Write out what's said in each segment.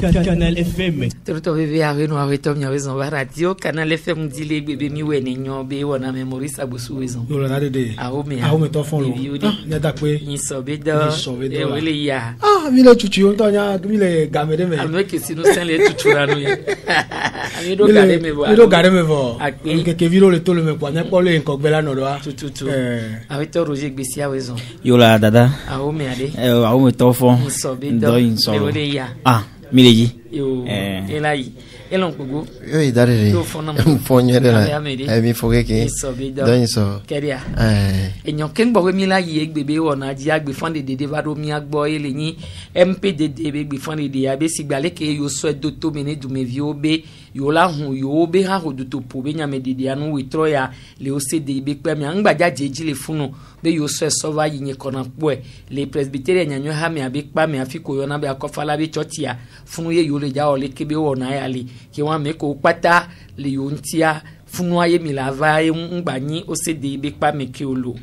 Canal FM. Toto bebe a reno a retom nya wezon wa radio Canal FM dile bebe mi wene nyo be wona memory sabusu wezon. Yo la de. A o me to fon lo. Nya da pe. Ni so be do. E wele ya. Ah, mi le chuchu on to nya mi le gamede me. Ame ke sinu sen le chuchura no ye. Ami do gare me bo. Mi do gare me bo. Ke viro le to le me kwa nya po le nko gbela no do a. Tutu. A to Roger Gbesi a wezon. Yo la dada. A o me ade. A o me to fon. Ni so be do. E wele ya. Ah. Mileji. Yo, elai. Elon kugu. Yo idare. Yo fona. Fonye de la. Mi foge ke. Don so. Keria. Enyon ken bo mi la yi egbebe wona ji agbe fonde de va do mi agbo ele yin MPDD be gbe fonde de abe sigbale ke yo so do to me ne du me vi obe yo la hun yo be ha ho do to po be nya me de anu withdraw ya le OCD be pe mi angbaja jeji le funu be yo so so va yin kona po le presbyterian nyanyo ha me abe pa me afiko yo na be akofala be church ya funu ye yo le ja o le kebe wona ya le ki wan me ko pata le yo ntia funu aye mi la va ngba yin OCD be pa me ki olo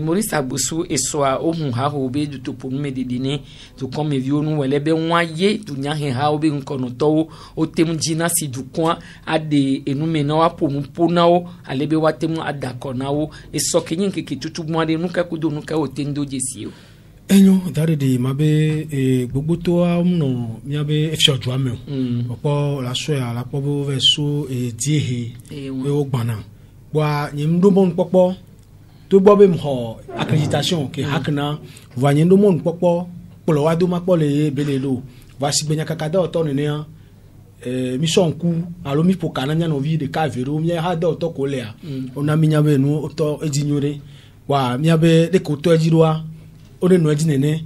Maurice Agbosu esoa ohun ha ho be du to ponu medidine to come view nu wele be nwaye du nya he ha obe nkono to o tem jina si du kwa ade enume na wa ponu pona o alebe wa tem adako na o eso kenyin keke tutu mu ade nu ka kudo nu ka o tendo jesi o enyo dare de mabe gbogbo to a no mi abe efsho ju ame opo la so ya la po bo ve so diehe we o gbana wa nyim do bon popo to bo be mo accréditation ke hakna va nyendo mon popo polo wa do ma po le belelo va si gbenya kakada oto ne ya mission ku alo mi pokana nya no vi de ka vero mi ha da oto ko le a ona mi nya be nu oto ejinyore wa mi abe de ko to ejirwa o de no ejinene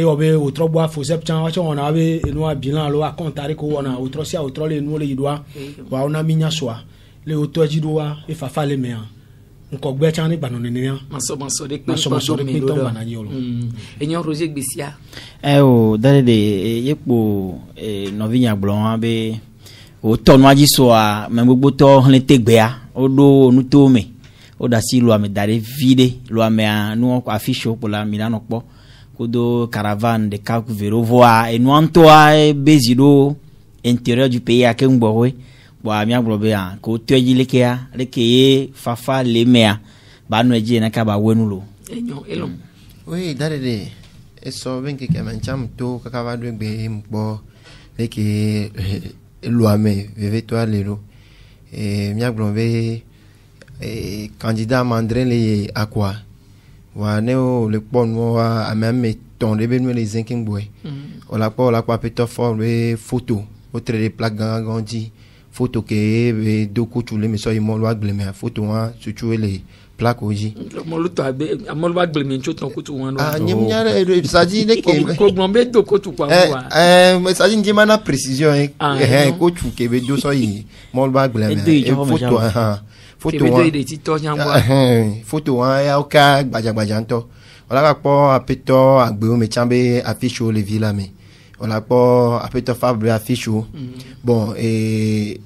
obe otro bo afo septan wa cho na be enu abilan lo akontare ko wona otro sia otro le nu le yidwa wa ona mi nya soa le oto ejirwa e fafa le me nko gbe chan ni gbanu ni yan maso de pe to gbana ni olo enyo Roger Gbesi o dare de yepo novinya gblon abe o to no aji so a me gbogbo to le tegbe a o do nu to me o da si lo ame dare vide lo ame anu affiche pour la milano po kodo caravane de calque vero voa e no anto a bezido intérieur du pays a ke ngbowe wa mi aglobe a ko toji lekea lekeye fafa lemea ba no eje na ka ba wenulo enyo elo oui dare de eso ben ke mancham to ka va do gbe mpo leke luame veve to alero mi aglobe candidat mandrin le akwa wa ne o le pon wa ameme ton de benu les zinking boy o la pa peto for le photo o tre de plaque gangi photo ke do ko tu le me so mo lo agbele photo wa sutu le plaque oji mo lu to abe mo lo agbele me ncho ton ko tu wan nyem nya ça dit ne ke ko gbon do ko tu pa wa ça dit ndima na précision ko tu ke be do so yi mo lo agbele me photo ya oka gbaja nto ola ka po apeto agbe o me chambe affiche o le villa me ola po apeto fabre affiche o bon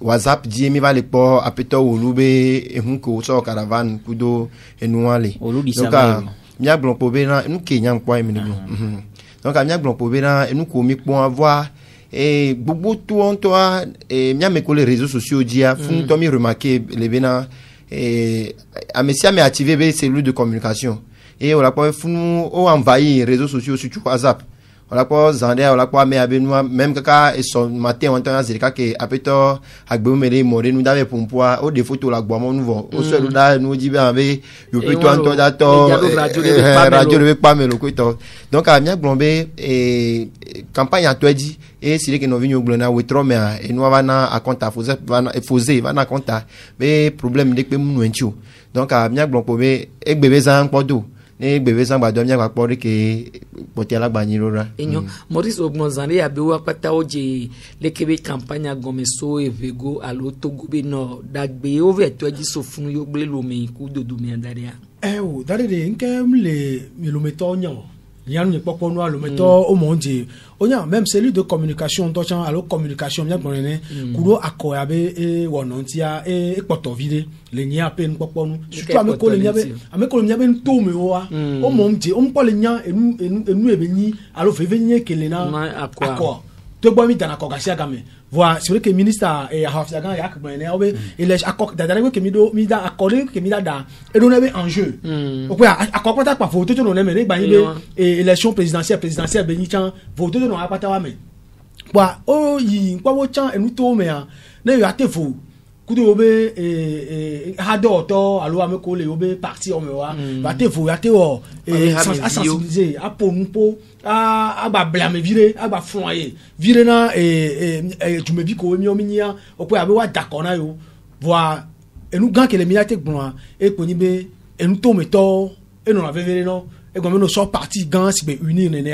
WhatsApp di mi va le po apeto olube ehunko so caravane kudo enuale donc mi agbon po be na nu ke nyam po mi no donc mi agbon po be na nu ko mi po avoir gbogbo to on to mi ameko les réseaux sociaux dia fun to mi remarquer le bena Amesia me activé be cellule de communication et on l'a pas funu o envahi réseaux sociaux sur WhatsApp on l'a pas zandé on l'a pas me abenoa même kaka et son matin on entend zeka ke apeto agbe mele more nu dave pompoa o de photo la gbo mo nu vo o so da nu di be ave yo pe to anto da to radio le pa me lo ko to donc a mi agbombe campagne atoedi et si que no vinho glona withdraw me e no va na a conta fose va na conta be problème de pe mu nwenchi donc a mi agbombe be egbebe zan podo ne gbebe san gba do mi agba pori ke poti alagba yin rora enyo Maurice Ogbonzane ya be wa pata oje lekebe campagne agomeso evego alo to gobe no dagbe over to eji so funu yo gbe lo mi ku dodo mi adaria o dari de nke le mettons nyan yan ne poko no le mettons au monde onya même celui de communication to chan alors communication bien bonene kudo akoya be e wonontia e poto vide le nya pe poko no surtout ameko le nya be to me wa o monde o mpo le nya enu ebe ni alors veve nye kele na akwa to gbo mi dana ko gasia game voilà c'est vrai que ministre et Hafsa Gan yak bonene obe il est accord dadare que mi da accordé que mi da et on avait en jeu ok accord pas pas photo to no me gba yin be élection présidentielle beni chan voto to no apata wa me wa o yi npa wo chan enu to me a na yo atefo kudo obe hado to alo ameko le obe parti o me wa atefo ateo sensibiliser a ponpo a ba blame vire a ba foyer vire na tu me bi ko mi o mi nia o pe abe wa d'accord na yo voi enu gan ke le mi ate gbon e ko ni be enu to me to enu na vevere no e go me no so parti gan si be unir ne ne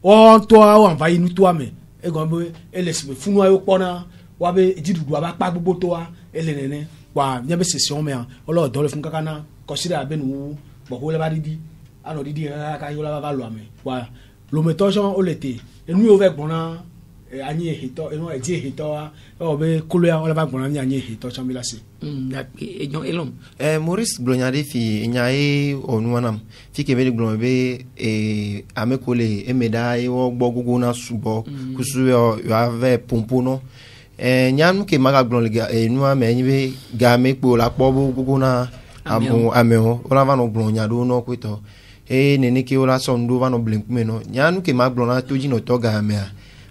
o to a envahi nu to me e go me e le si be funu ayo pona wa be jidudu aba pa gbogbo to wa ele nene wa nya be session me o lo do le fun kakana consider abe nu bo ko le ba didi ano didi ka yo la va lo ame wa lo metojon o lete enu o ve gbona anyi hito enu e die hito o be kolo ya o la va gbona ni anyi hito chambila se ejon elom Maurice Glonyade fi nyae onuanam fi ke be glon be amekole emeda e wo gbogugu na subo kusu yo ave pompo no nyanu ke maga glon le nu ame nyi ga me po la po gugu na ameho o la va no glon nyado no kwito nene ke o la son do va no blink me no nyanu ke mag glon na toji no to ga me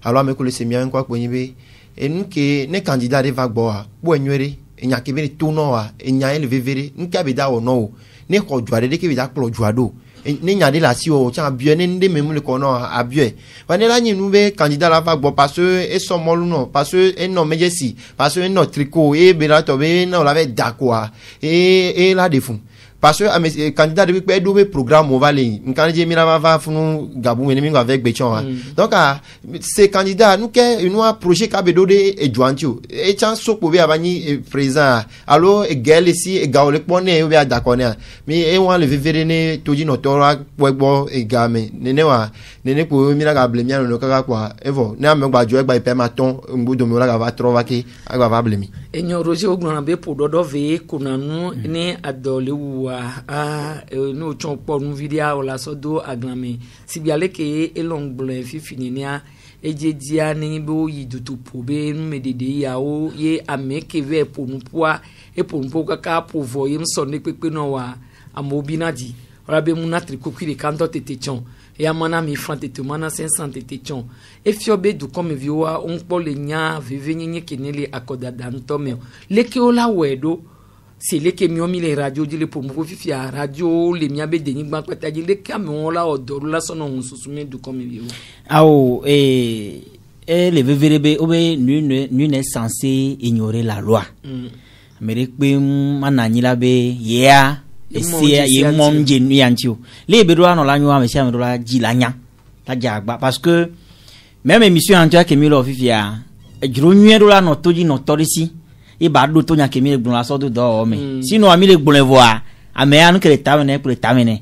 alo amekole se mian kwa ko nyi be enu ke ne candidat de va gbo a bo enwere enya ke be to no a enya ele vevere nka be da o no ne ko juade de ke be da klo juado ne nya de la si o cha bie ne nde memu le ko no abie va ne la nyi nu be candidat la va gbo parce que e so molu no parce que e no mejesi parce que no tricot e be la to be no la ve da quoi e la de fun parce que candidat de pe do be programme o vale nkan je mi la va funu gabu me mi avec bechon donc ces candidats nous que nous a projet ka be do de e juantio e chan so po be abani président allo e gel ici e gaole pone o be d'accord ne mi e wan le vivre ne toji no tora po e game nene po mi la ga blemi no ka kwa evo ne am gba jo e gba ipe maton mbudo mi la ga va trova ki agba va blemi enyo roje ogbon be po dodo ve kunanu ne adole wa no chonpo nu video la sodo aglame sibiale ke elongblo fifinia ejedia ni bo yidutu pobe nu medede ya o ye ameke ve ponupua e ponpo kaka povo yim sonne pepe no wa amobinadi ora be munatri kokire kanto tetechon e amana mi frante te mana 500 tetechon e fiobe du comme vioa on po le nya vevenye kenele akoda dantomeo leke ola wedo c'est les qui m'ont mis les radios de les pour me faire radio les miens be deni gba kweta je les camions là odor là son on se soumet du comme vieux les VVRB nul n'est censé ignorer la loi mais pe manani la be ya esi ye mom je nu yancho les be do no la nyu am sia me do la ji la nya la jagba parce que même émission en toi que mi lo fifia juro nyu do la no toji no torisi e ba do to nya ke mi le gbon la so do do me sino ami le gbon le voa ame anu ke le tamene pour le tamene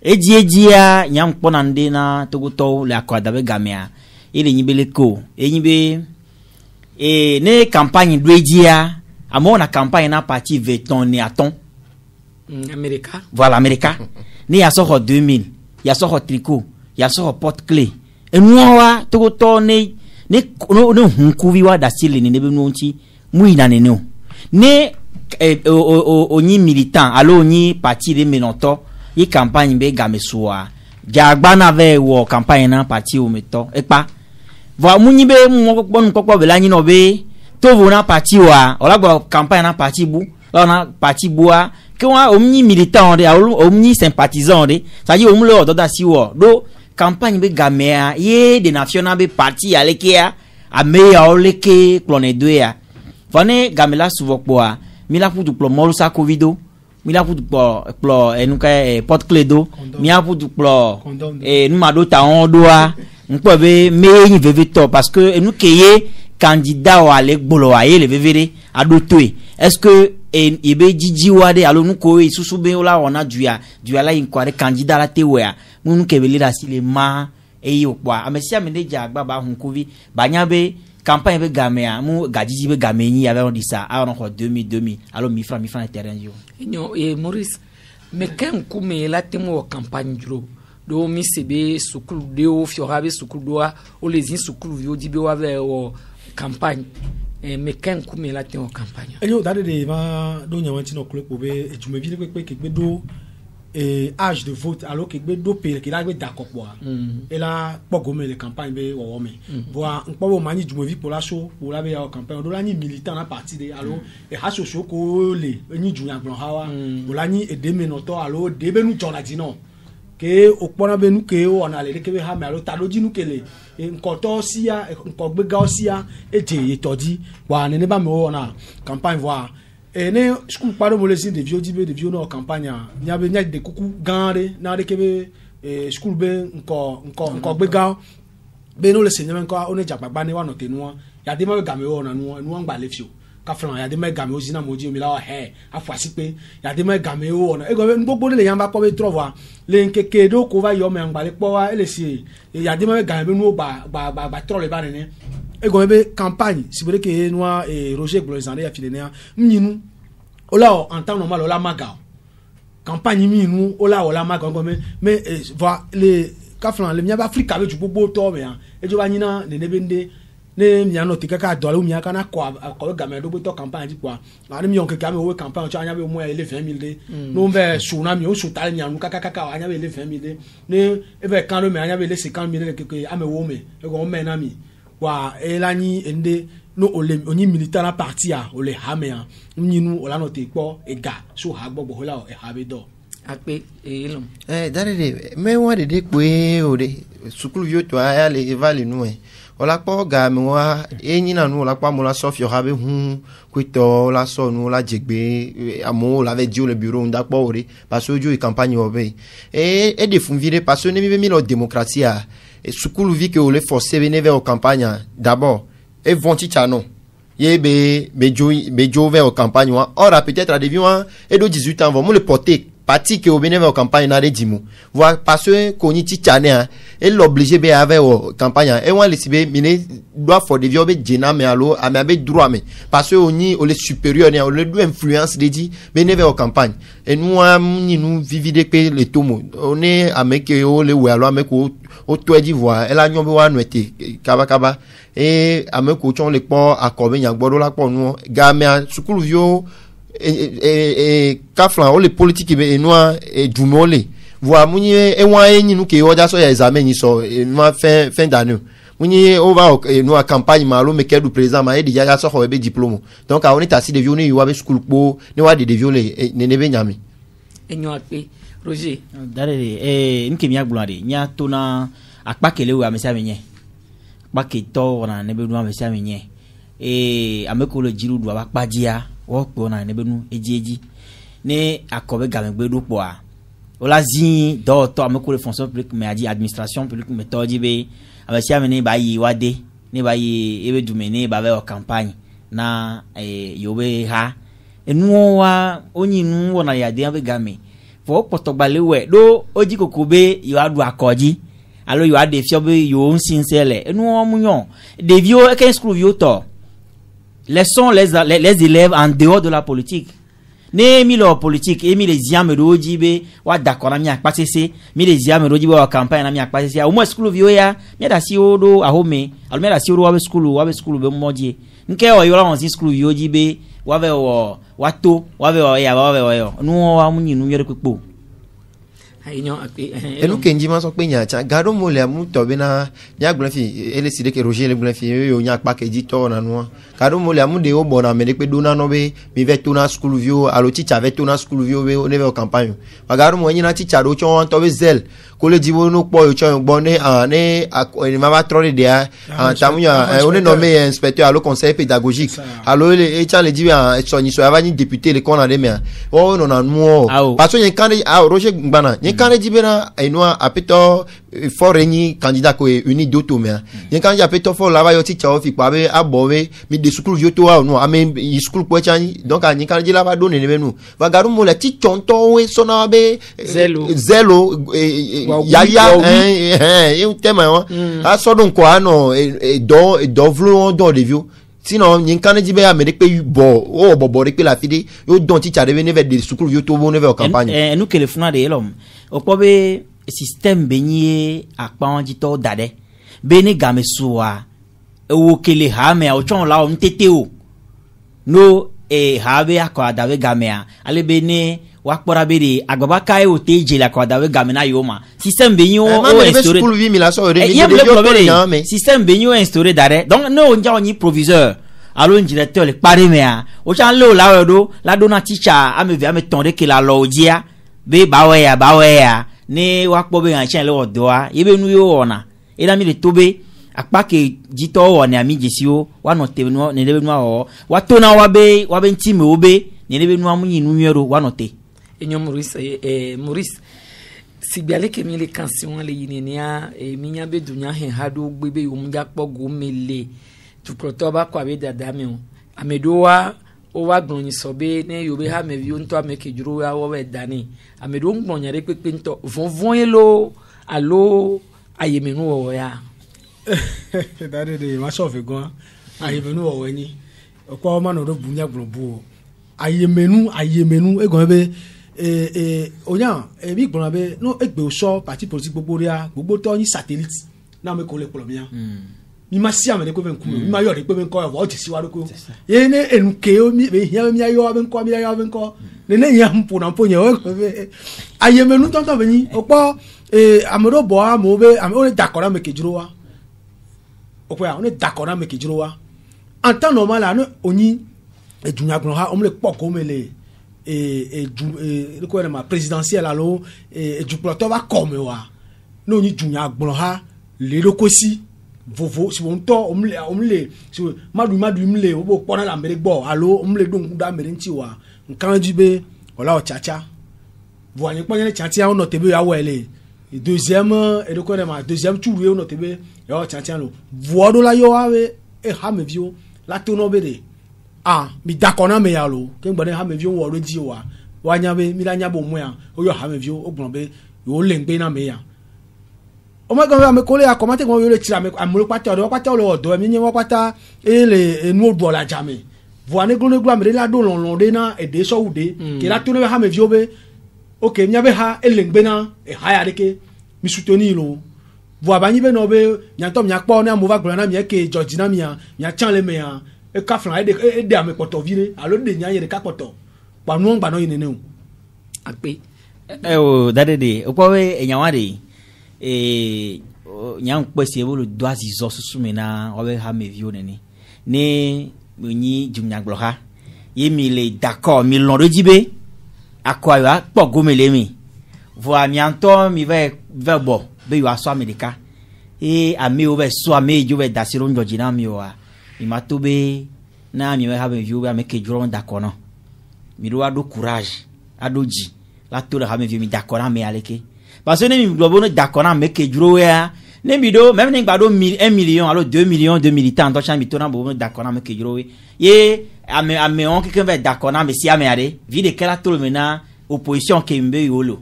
ejia nyam pona nde na togoto le akwada be gamea ile nyibele ko enyibe ne campagne do ejia amo na campagne na parti veton ni aton America voilà America ni ya so 2000 ya so tricot ya so porte clé enwa togoto ne hunkuvi wa dasile ni nebe nonchi muina neno ne onyi militant alo onyi parti de menoto yi campagne be gamesua jagba na ve wo campagne na parti o meto epa va munyi be mo gbonu kokpo be lanyi no be to vo na parti wa olagbo campagne na parti bu na parti bua ke wa onyi militant de onyi sympathisant de ça dit omle ododa si wo do campagne be gamea ye de national be parti alekea ameya oleke klone doya vane gamela suvokpoa mila putu plo molusa covido mila putu plo enuka porte cledo mia putu plo numado ta ondoa npo be meyi veveto parce que enuke ye candidat wa le gbolo aye le vevere adotoe est-ce que ebe jijiwa de alo nuko isusu be ola ona duya la inkware candidat la tewa munu kebele da sile ma eyo kwa amesi ameneja agbaba hunkuvi banyabe campagne be gamea mu gajiji be gamenyi ya on disa a on ko 2000 alo mi franc terrain yo nyo Maurice me kan kume la temo campagne dro do mi sebe sukulu de o fiorabe sukulu do o lezin sukulu yo dibe wa ve o campagne me kan kume la temo campagne enyo dade de ma do nyawanti no kule pobe ejumebi pe ke do âge de vote alors que do pere ki la gbe d'accord poa et la pogome les campagne be wo me voa npo mani jumevi pour la show pour la be campagne do la ni militant na parti de alors e ha so ko le ni junya gbon hawa do la ni e de menoto alors de be nu jona di no ke opona be nu ke o na le ke be ha me alors ta do di nu ke le nko to sia nko gbe ga sia e je toji wa ne ba me o na campagne voa ne school paro molesi de vieux dibe de vieux no campagne nya be nya de kuku ganre na de kebe school be nko gbe ga be no le se nya nko one japagba ni wa no tenu ya de ma game wo na nu ngba le fio ka fran ya de ma game o zina moji o mi la he afasi pe ya de ma game wo na e go gbogbo le yan ba ko be trova le nkeke do ko va yo me ngba le po wa ele si ya de ma game nu ba tro le ba ne e go be campagne si bere ke noa Roger Glozandé ya filenea mnyinu ola en temps normal ola maga campagne minu ola maga go mais va les kaflan le nyaba Africa be jubobo to me e jo ba nyina ne nebende ne mnya no tikaka do le mnya kana ko game do to campagne di kwa na mi yonke game o campagne cho anya be mo ele 20000 de no be suna mi o suta nya nu kaka anya be ele 20000 de ne e be kan lo me anya be ele 50000 ke ame wo me e go me na mi wa elani ende no ole oni militant na parti a ole hamea nyinu ola no te po ega so ha gbogbo hola e ha be do ape elom dare de me wa de pe o de sukulu yo to aya le evale nu ola po ga mi wa enyina nu ola pa mo la so fi ha be hun kwito la so nu la jegbe amo la ve di o le bureau nda po ore parce que ojo campagne obe e de fun vire parce que ne mi lo démocratie a sukulu vi que o le forcer venir vers campagne d'abord et vont non ye be jo vers campagne or peut-être à devient et de 18 ans vont le porter parti que au venir vers campagne na de dimu voir parce que koni ti chane et l'obligé be avec campagne et on laisse be mine doit for devient be jena mais allo a me be droit mais parce que oni o le supérieur on le do influence de dit venir vers campagne et nous nous vivide que le tomo on est avec o le we allo avec o to d'Ivoire elle a nyon be wa no ete kaba et avec ko chon le po akobe nya gbodo la po nu ga me sukulu vio et kaflan o le politique be noa et dumole voa muni e wa enyi nu ke o ja so ya examen ni so no fin d'année muni o va no campagne malo me ke du président ma e di ja so ho be diplôme donc a on est assis de violé yo be school po ni wa de violé ne be nyami enyo ape Roger dare nke mi agbulade nya to na akpakele we amesa menye akpaketo na ne be nu amesa menye ameko le jiru du abakpajia wo po na ne be nu ejeji ne akobe gamegbe do po a ola zin do to ameko le fonction publique mais adi administration publique mais to di be amesa menye ba yi wade ne ba yi ebe du mene ba ve o campagne na yo be ha enu wa onyi nu wona ya de be game fo potogbale we do oji kokobe yo adu akoji alo yo ade fiobe yo sincere enu omunyon de vio ken school vio to laissons les élèves en dehors de la politique ne mi lo politique et mi les yame roji be wa d'accord na mi akpasese mi les yame roji be wa campagne na mi akpasese au moins school vio ya mi da si odo ahome alo mi da si odo wa school be moji nke o yo la on si school vio ji be wa ve o wato wa ve o ya wa ve o yo nu wa munyi nu yere pepo ayo ape elu kenji ma so pe nya cha gado mo le mu to be na nya gbon fi ele si de ke Roger le gbon fi yo nya pa ke ji to na nu gado mo le mu de o bona me de pe do na no be mi ve to na school vio alo teacher ve to na school vio be o ne ve campagne wa gado mo yin na teacher do cho to be zel ko le di wo no po yo cho gbon ne ne ni ma ba tro de a tamuya on est nommé inspecteur à le conseil pédagogique alors le cha le di so ni so ava ni député le kon na de me o no na nu parce que yen kan Roger gbana ni kan di bena eno apito for ni candidat ko uni doto me ni kan ja apito for la ba yo teacher of ipa be abowe mi de school yoto wa no amen school ko chani donc ni kan di la ba donner ne nu va garu mo la ti tonton we sona be zelo ya e tema a so don ko ano do vlo do de vieux sinon ni kan di be amérique pe bo re pe la fide yo don teacher de venir vers des school yoto bo ne vers campagne nous que le funa de l'homme o ko be système benye akpan jito dade beni game suwa wo kele ha me o chon la o ntete o no ha be akwa dawe game a ale beni wa kpora be de agbaba kai o teje la kwa dawe game na yoma système benye o instauré système benye o instauré dade donc no nja ni proviseur alors directeur le pare me a o chan lo la do la dona teacher ame tonde ke la lo dia be bawe ya ne wakpo be anchen le odoa yebe nu yo ona ila mi le tobe akpa ke jito wo ne ami jesio wa no te no ne lebe nu o wa to na wa be ntime obe ne lebe nu amu yinu yero wa no te enyo Maurice sibiale ke mi le canción le yinenia minya be dunya hen hado gbebe yo mja kpogo mele tu protoba kwa be dadame o amedowa o wa gbonyi sobe ne yobe ha mevi onto ameke juro ya wo we dani amedo ngbonya re pepe nto vonvon elo alo ayemenu wo ya dade de ma so fe gan ayemenu wo ni opo ma no do bunya gbonbu ayemenu egon be onya mi gbon be no egbe o so parti politique gbogbo ria gbogbo to yin satellite na me ko le polomia mi ma si amene ko ben ku mi ma yo de ko ben ko o ti si wa ko ye ne enke o mi be hia mi ayo ben ko ne ne ya mpo na mpo nye o aye menu tonton be ni opo amoro bo amu be o le dakora me kejuro wa opo ya o le dakora me kejuro wa en temps normal la no oni edunya gbon ha o le poko mele le ko ma présidentielle alo du plateau va comme wa no ni dunya gbon ha le lokosi vovo si won to omle si madu mle obo pona la mere gbo alo omle don da mere nti wa nkan jibe ola o chacha voani pon ne chacha on tebe ya wele deuxième et de quoi ma deuxième tour on tebe ya chacha lo voado la yo awe e ha me vio la to no bede mi dakona me ya lo ke ngbo ne ha me vio wo reji wa nya be mi la nya bo mo ya o yo ha me vio o gbon be yo le ngbe na me ya o ma gan me kole akomate gan yo le tira me amuro pata lo odo mi yin wa pata ele enu odo la jame voane glo amere la do lon de na e de so ude ke la to no ha me vi obe okay mi abe ha ele ngbe na e ha ya de ke mi soutenir lo vo abanyi be no be nya to mi akpo na mo va glo na mi e ke George na mi ya chan le me ya e ka flan e de ame poto vire alo de nya ye de ka poto pa nu ngba no yin ne o ape o dade de o po we enyawa de nyang kwesi ebolo doazi zo susumena obe ha mevio neni ne ni jumnya gloha yemi le d'accord mi lon rejibe akwa pogo melemi vo amianto mi ve bo be yo aso america ami o be so ami jo be dasiro njoji na mi wa mi matobe na mi ha mevio be ameke juro d'accord no mi do ado courage ado ji la to le ha mevio mi d'accord na me aleke parce que ne mi globo no d'accord na meke juro ya ne mi do même ne gbado 1 million alors 2 millions de militants to chan mi to na bo no d'accord na meke juro ye ame on quelqu'un va d'accord na me si ame ade vi de kala to le mena opposition kembe yolo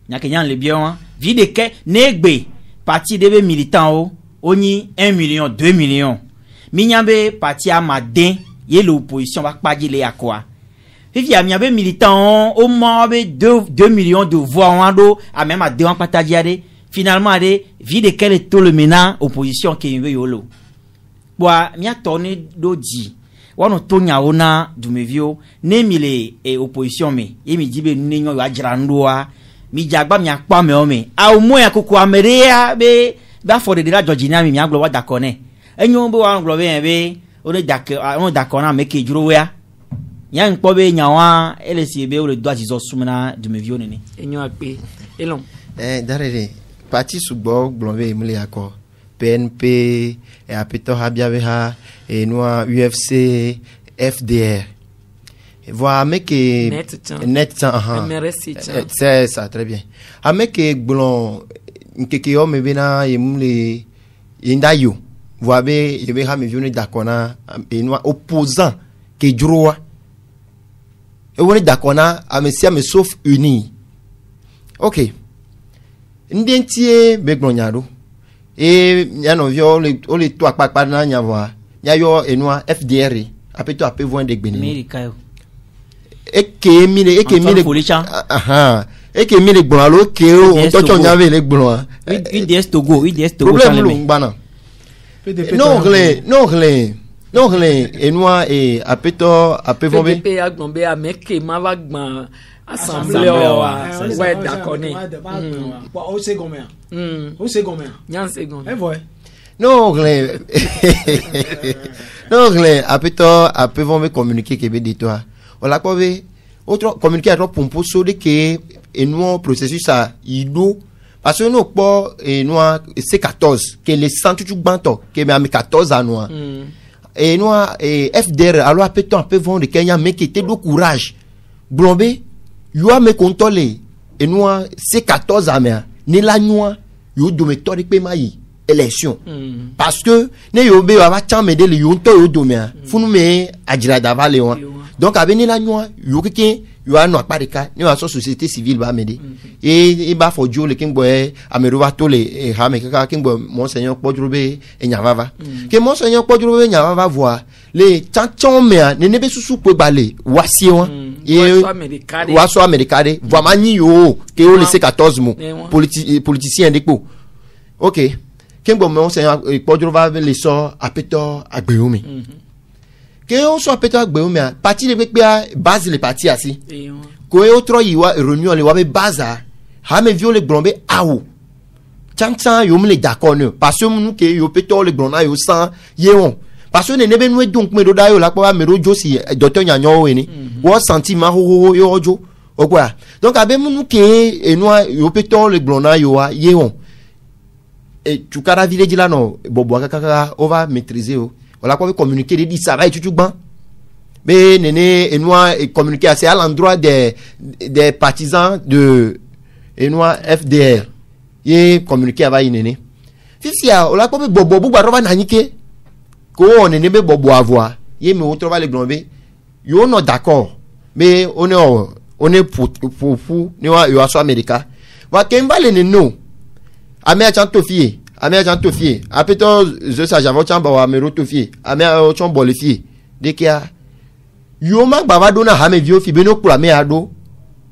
nya ke nyan le bien vi de ke negbe parti de militant o oni 1 million 2 millions mi nyambe parti amaden ye l'opposition va paji le akwa Fifi a miabe militant au moins 2 millions de voix en do a même à 2 ans partager finalement de vie de quel est tout le mena opposition qui veut yolo boa mi a tourné do di wono to nya ona du mevio ne mile e opposition me ye mi dibe ne nyo wa jirandoa mi jagba mi akpa me o me a o mo ya koko ameria be ba for de la Georgina mi aglo wa dakone enyo be wa nglo be o ne dakona me ke juro ya yang pobe nyawa elesi be o le doa jizo sumena du mevio nene enyo akpe elon darere parti sugbo glonve imle akọ PNP et apito habiabeha et noa UFC FDR Voilà, mais que net c'est ça très bien. Avec que blond que homme bena yemle indayo. Voyez, je vais me venir d'accord na et nous opposant que droit. Et on est d'accord na à monsieur me sauf uni. OK. Ndientie beglonyado. Et ya no vio le toi pa na nya voa. Ya yo enwa FDR. Après toi après voir des béni. Eke mile aha eke mile gbonalo ke o to cho nya ve le gbon UDS Togo problème bana non enwa et apeto apevombe PDP agbonbe ameke ma va gban assemblée ouais d'accord né au second nyan second et voilà non apeto apevombe communiquer que be de toi on l'a pas vu autre communiquer à pour poser que et nous processus à ido parce que nous pas et nous C14 que les centres du banto que mais 14 à nous et nous et FDR alors peut-on peu vendre Kenya mais qui était de courage blombe yo a me contrôler et nous C14 à mais ni la noix yo do me tori pe mai élection parce que ne yo be va chambe de yo to yo do me funu me ajira davale on donc avec la noix yo quelqu'un yo a no parika ni wa société civile ba mede et ba fo jo le king boy ameruwa to le ha me kaka king boy monseigneur podrobe e nyavava que monseigneur podrobe nyavava voir les chanchon me ne be susu pe balé wasi won et waso americade vraiment ni yo que o le C14 mo politicien dekpo OK king boy monseigneur podrobe le so apeto agbeomi que on soit peut-être bien parti de base les partis assis que autre y wa réunion les wa base ha me viole glombe aou chancha yo me d'accord parce que nous que yo peut le glona yo sans yeon parce que ne be nous donc me do da yo la pa me do josi docteur nyanyo we ni wo sentiment ho yo jo o quoi donc abe nous que et nous yo peut le glona yo wa yeon et tu cara village là non bobo kaka on va maîtriser on a communiqué des ça va tout ban mais néné et moi communiquer assez à l'endroit des partisans de et moi FDR et communiquer avec néné si on a pas bobo bu barova nanike ko on néné be bobo avoir et mais on trouve les glombe yo non d'accord mais on est pour ni wa yo aso America wa kemba le no amé chanto fie américain tofie apeto je sa javo chamba wa mero tofie américain chombo le fie de kia yo ma baba dona ha me vio fi beno kula me ado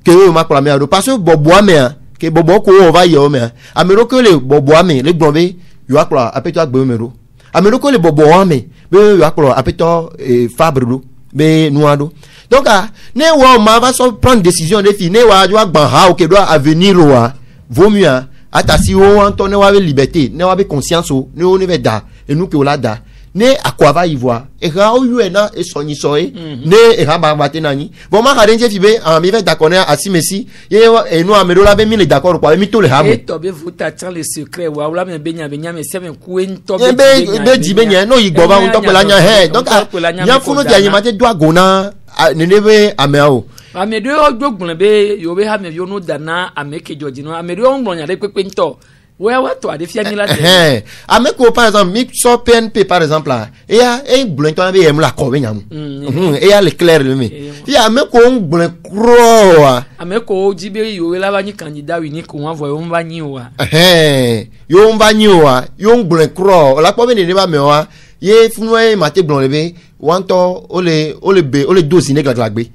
ke yo ma kula me ado parce que bobo ame ke bobo ko o va yo me amero ko le bobo ame le gbombe yo akula apeto agbe mero amero ko le bobo ame be yo akula apeto fabre do be nuado donc ne wa ma va so prendre décision de fi ne wa jo agban ha o ke do avenir wa vaut mieux atasi o antone wa liberté ne wa be conscience o ne o ne be da et nous que o la da ne akwava ivoire e ra o yu na e soni soe ne e ha ba bate nani bon ma ha renje fibe en mi ve d'accord asi messi e no amero la be mi le d'accord quoi mi to le ha mo e to be vuta tran le secret wa la me benya me se me ku en to be di benya no igbo ba un to pe la nya he donc nya funu dia yima te do agona ne ne be ameo amedo ojogbon be yo be ha me yo no dana ameke george no amedo ongbon ya de pepe nto we wa to ade fia mi la de ameko par exemple mi so PNP par exemple là et ya e gbon to be em la ko be nyam et ya le clair le mi ya ameko ongbon kro ameko jibe yo we la ba ni candidat wi ni ko wan vo yo mba ni wa yo mba ni wa yo ongbon kro la ko be ni ba me wa ye funu e mate gbon le be wanto o le dosi ne gladagbe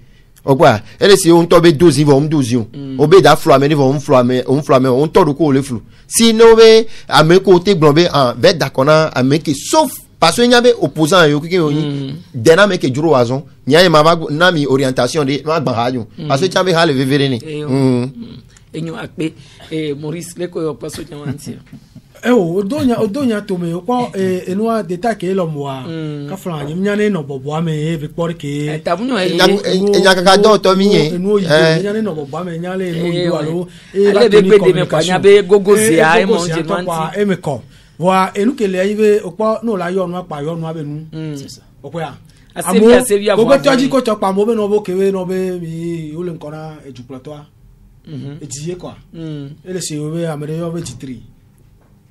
ogba ele si on to be dosi vo dosi o be da flo ame ni vo on flo ame on to ko le flo si no be ame ko te gbon be en be dakona ame ki sauf parce que nyabe opposant yo ki yo ni dena me ke juro wazon nyaye ma na mi orientation de ma gba hajo parce que chambe ha le vevere ni enyo akpe Maurice le ko yo paso nyawanti odonya to me ko enwa data ke lo moa ka flan nyanya ne no bobo ame be por ke tabunyo enya kaka do to mi yen nyanya ne no bobo ame nyale no yu alo le be gbe de me kwa nya be gogozi a e mo je manti e me ko wa enu ke le ibe opo no la yo nu apa yo nu abenu c'est ça opo ya Asevia gbogbo tọ́jú kò tọ́ pa mo bẹ n'obo kewe n'obe mi o le nkɔna edukplɔtɔa edie quoi ele se o be amede o be titiri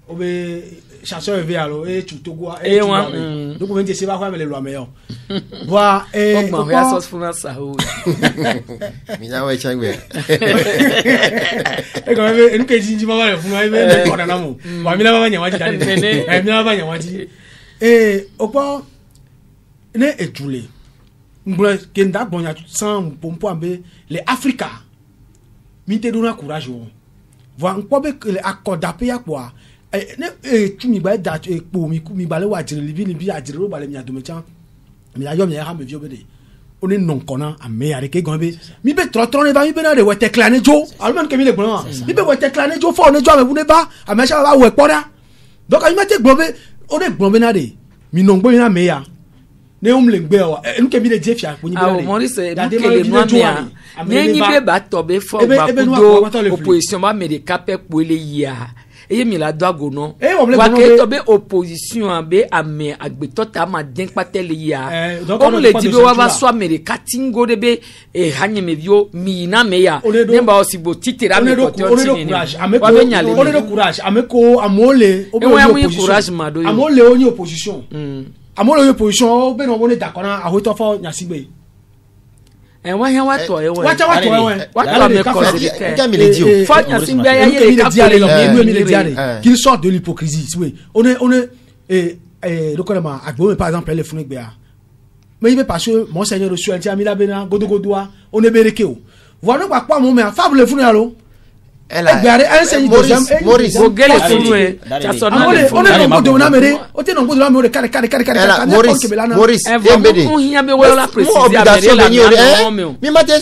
o be chasseur ve alo e tutogoa e tuwa donc on se va quoi avec le loi meilleur voilà et on va sortir pour ça mina we changwe e quand même nous que jinji mama le funu ai be ko na mo wa mina baba nyawaji dani e mina baba nyawaji e opo ne etule ngble kenda bonya sans pompo ambe les africa mi te dona courage o va nko be le accorda pe ya kwa ne tu mi ba da po mi ba le wa jire libi bi ajire ro ba le mi adomo chan mi la yo mi ha me vi obede oni non kona ame are ke gon be mi be tro ne ba mi be na de we te klane jo alman ke mi le gbon mi be we te klane jo fo ne jo ame bu ne ba ame sha ba we pora donc mi te gbon be o de gbon be na de mi non gbo mi na me ya ne le gbe o enu ke mi le je fia ko ni be na Maurice mu ke le no amia ne ni be ba to be fo ba kudo opposition ba me de cape po le ya eye mi la do agono wa ke to be opposition be ame agbeto ta ma den patel ya o le di be wa ba so ame de katingo de be hanye me bio mi na me ya ne ba osibo titira me ko to tini wa be nyale on le courage ame ko amole o be opposition amole oni opposition amole oni opposition o be no woni dakona ahoto fo nyasigbe wa hia wa to e we wa to me ko de ke mi le di o fa nyasigbe ya ye ka ko mi le diare qu'il sorte de l'hypocrisie oui on est donc ma agbo par exemple les funu gbe a mais il veut parce que monseigneur reçu anti amila bena godogodoa on est bereke o voilà quoi pas mon mais fable funu allo elle a enseigne Maurice ogele funu ta so na le on est non de na mere o te non de na mere kare Maurice embede on hia be we la préciser la mi mate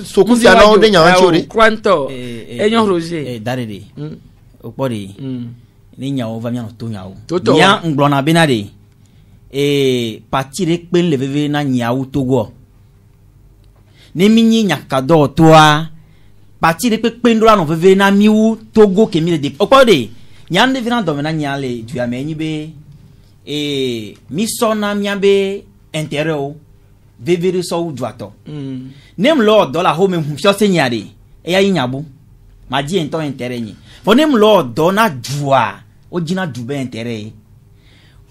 sokufi ana o de nyawan chori kwanto enyo Roger darede okpori ni nyawo va miano to nyawo nya nglona benade parti de pen le veve na nyawo togo ni minyi nyakado toa parti de pen do na veve na miwu togo ke mi de okpori nya de vina do na nya le du amenyi be mi sona miabe intérêt veve so duato nem lord dollar home hum so senyade ya yinyabu ma di ento intérêt ni fonem lord dona dua o jina dube intérêt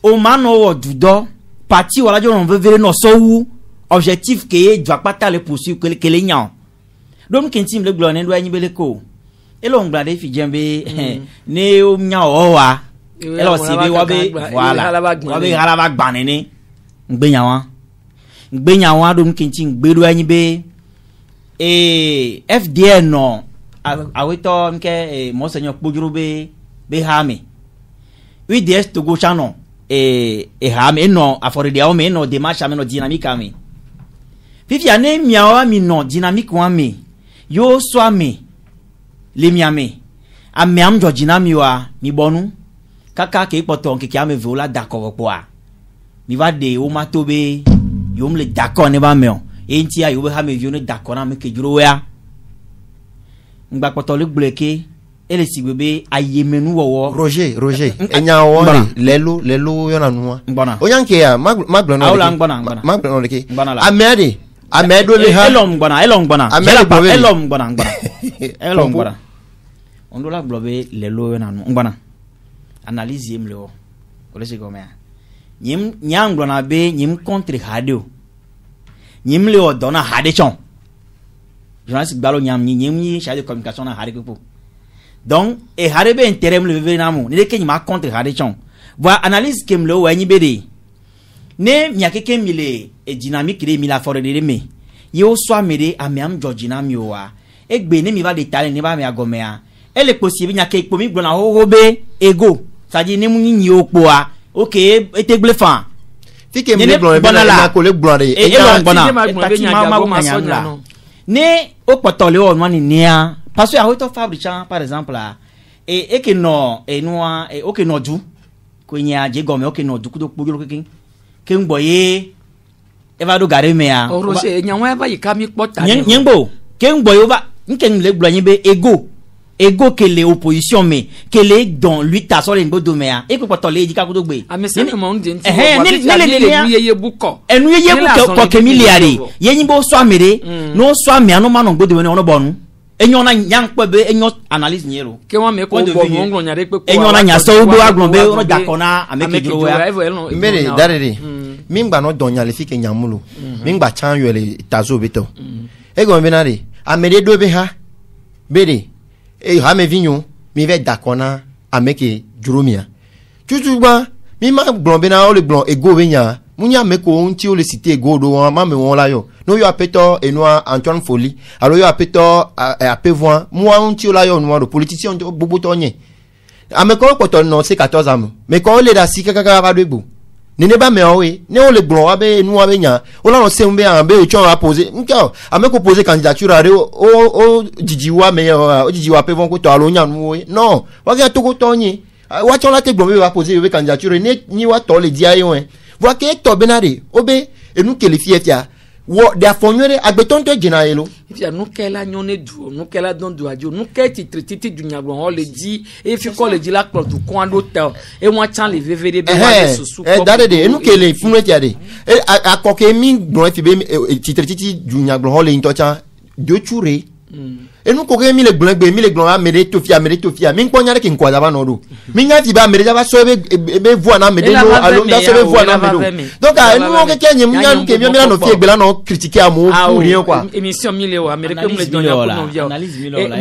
o mano o dudo parti wala jo on veve no so wu objectif ke dua pata le poursuivre que le nyan donc kentim le glo ne do anyi bele ko elo ngbade fi jembe ne o nya o wa elo si be wa be voilà wa be halaba gbanene ngbe nyawa do kentim gbe do anyi be FDN no awito nke monseigneur kpojuru be hame we DS to go channel hame no afori dia o me no demarche me no dynamique ame fifi ane miawa mi no dynamique wa me yo so ame le miame ame am jo dynamiwa mi bonu kaka ke poto nke ame vola d'accord poa mi va de o matobe yo me le d'accord ne ba me o enti ayo be hame yo ne d'accord na me ke juro ya ngba poto le gbuleke ele sigbebe ayemenu wowo Roger enya wo lelo yona nuwa onyanke ya magbona awla ngbona magbona leke amedo le ha elom gbona elom gbona ondo la globe lelo yona nu ngbona analyse yem le o ole se gome nyim nyangbona be nyim contre hadio nyim le o dona hade chon journaliste gbalo nyam nyim chargé de communication na hade pepo donc et harebe intérêt le veve namu ne ke nyima contre hade chon voilà analyse kem le o anyi bede ne miakeke mile e dynamique de mila fore de me yo so amede amiam georgina miwa egbe ne mi va détailler ne ba me agomea ele possible nyake ipo mi gbona hohobe ego saji ne mu nyi okpoa okay etegle fan fike mi gbona be na ko le gbona de e lo gbona ne o potole o mani nia parce que ahoto fabrica par exemple là et que no et noa et okay no du ko nya je gome okay no du kudo kpogiro ke ngboye e va do gare me ya o roche nyanwa ba yi kami pota nyengbo ke ngboye ba nke le gblo yin be ego ego kele opposition me kele dans lui ta sur les bodo me a e ko poto le jika ko do gbe amese mo ndi nti ne ye buko enu ye buko ko kemi le are ye yin bo so amere no so ame anu ma no gbodo ne ono bonu enyo na nyang pe be enyo analyse nyero ke won me ko bo mo ngro nyare pe ko enyo na nya so bo agbon be ono jakona ameke juro ya mbere darere mingba no donya le fike nyamulo mingba chan yo le tazo beto ego benare amere do be ha bere e ha me vinyo mi ve dakona ameke juromia tutuba mi ma gbon be na o le gbon ego be nya munya meko unti o le cité ego do ma me won la yo no yo apeto enua Antoine Folie alors yo apeto apevoin moi unti o la yo no politicien bobo to nye ameko poto no c'est 14 ans mais quand le da si kaka ba do egbo nene ba me owe ne o le gbon wa be enua be nya o la no se mbe an be cho a poser nka ameko poser candidature are o jijiwa me o jijiwa apevoin ko to alo nya no non wa ga to ko to nye wa cho la te gbon be wa poser be candidature ni wa to le dia yo voit que to benare obe enu kele fiefia wo de afonwere agbetonto gina yelo ifia nu kela nyone du nu kela don du ajo nu ke titi du nyagbo ho le di e fi ko le di la cloud du kon hotel e won chan le vevere be wa susu ko dade de enu kele funwe ti ade e akoke mi gbon fi be titi du nyagbo ho le ntocha do chure enu ko ke mi le gbon amere to fia mi npo nyare ki nko adaba no do mi nya fi ba mere jaba so be voix na mede no alo da so be voix na mede donc enu o ke kenye mi nya ke mi no fi egbela no critiquer amu pour rien quoi émission mille o amere ke mu le donya ko no via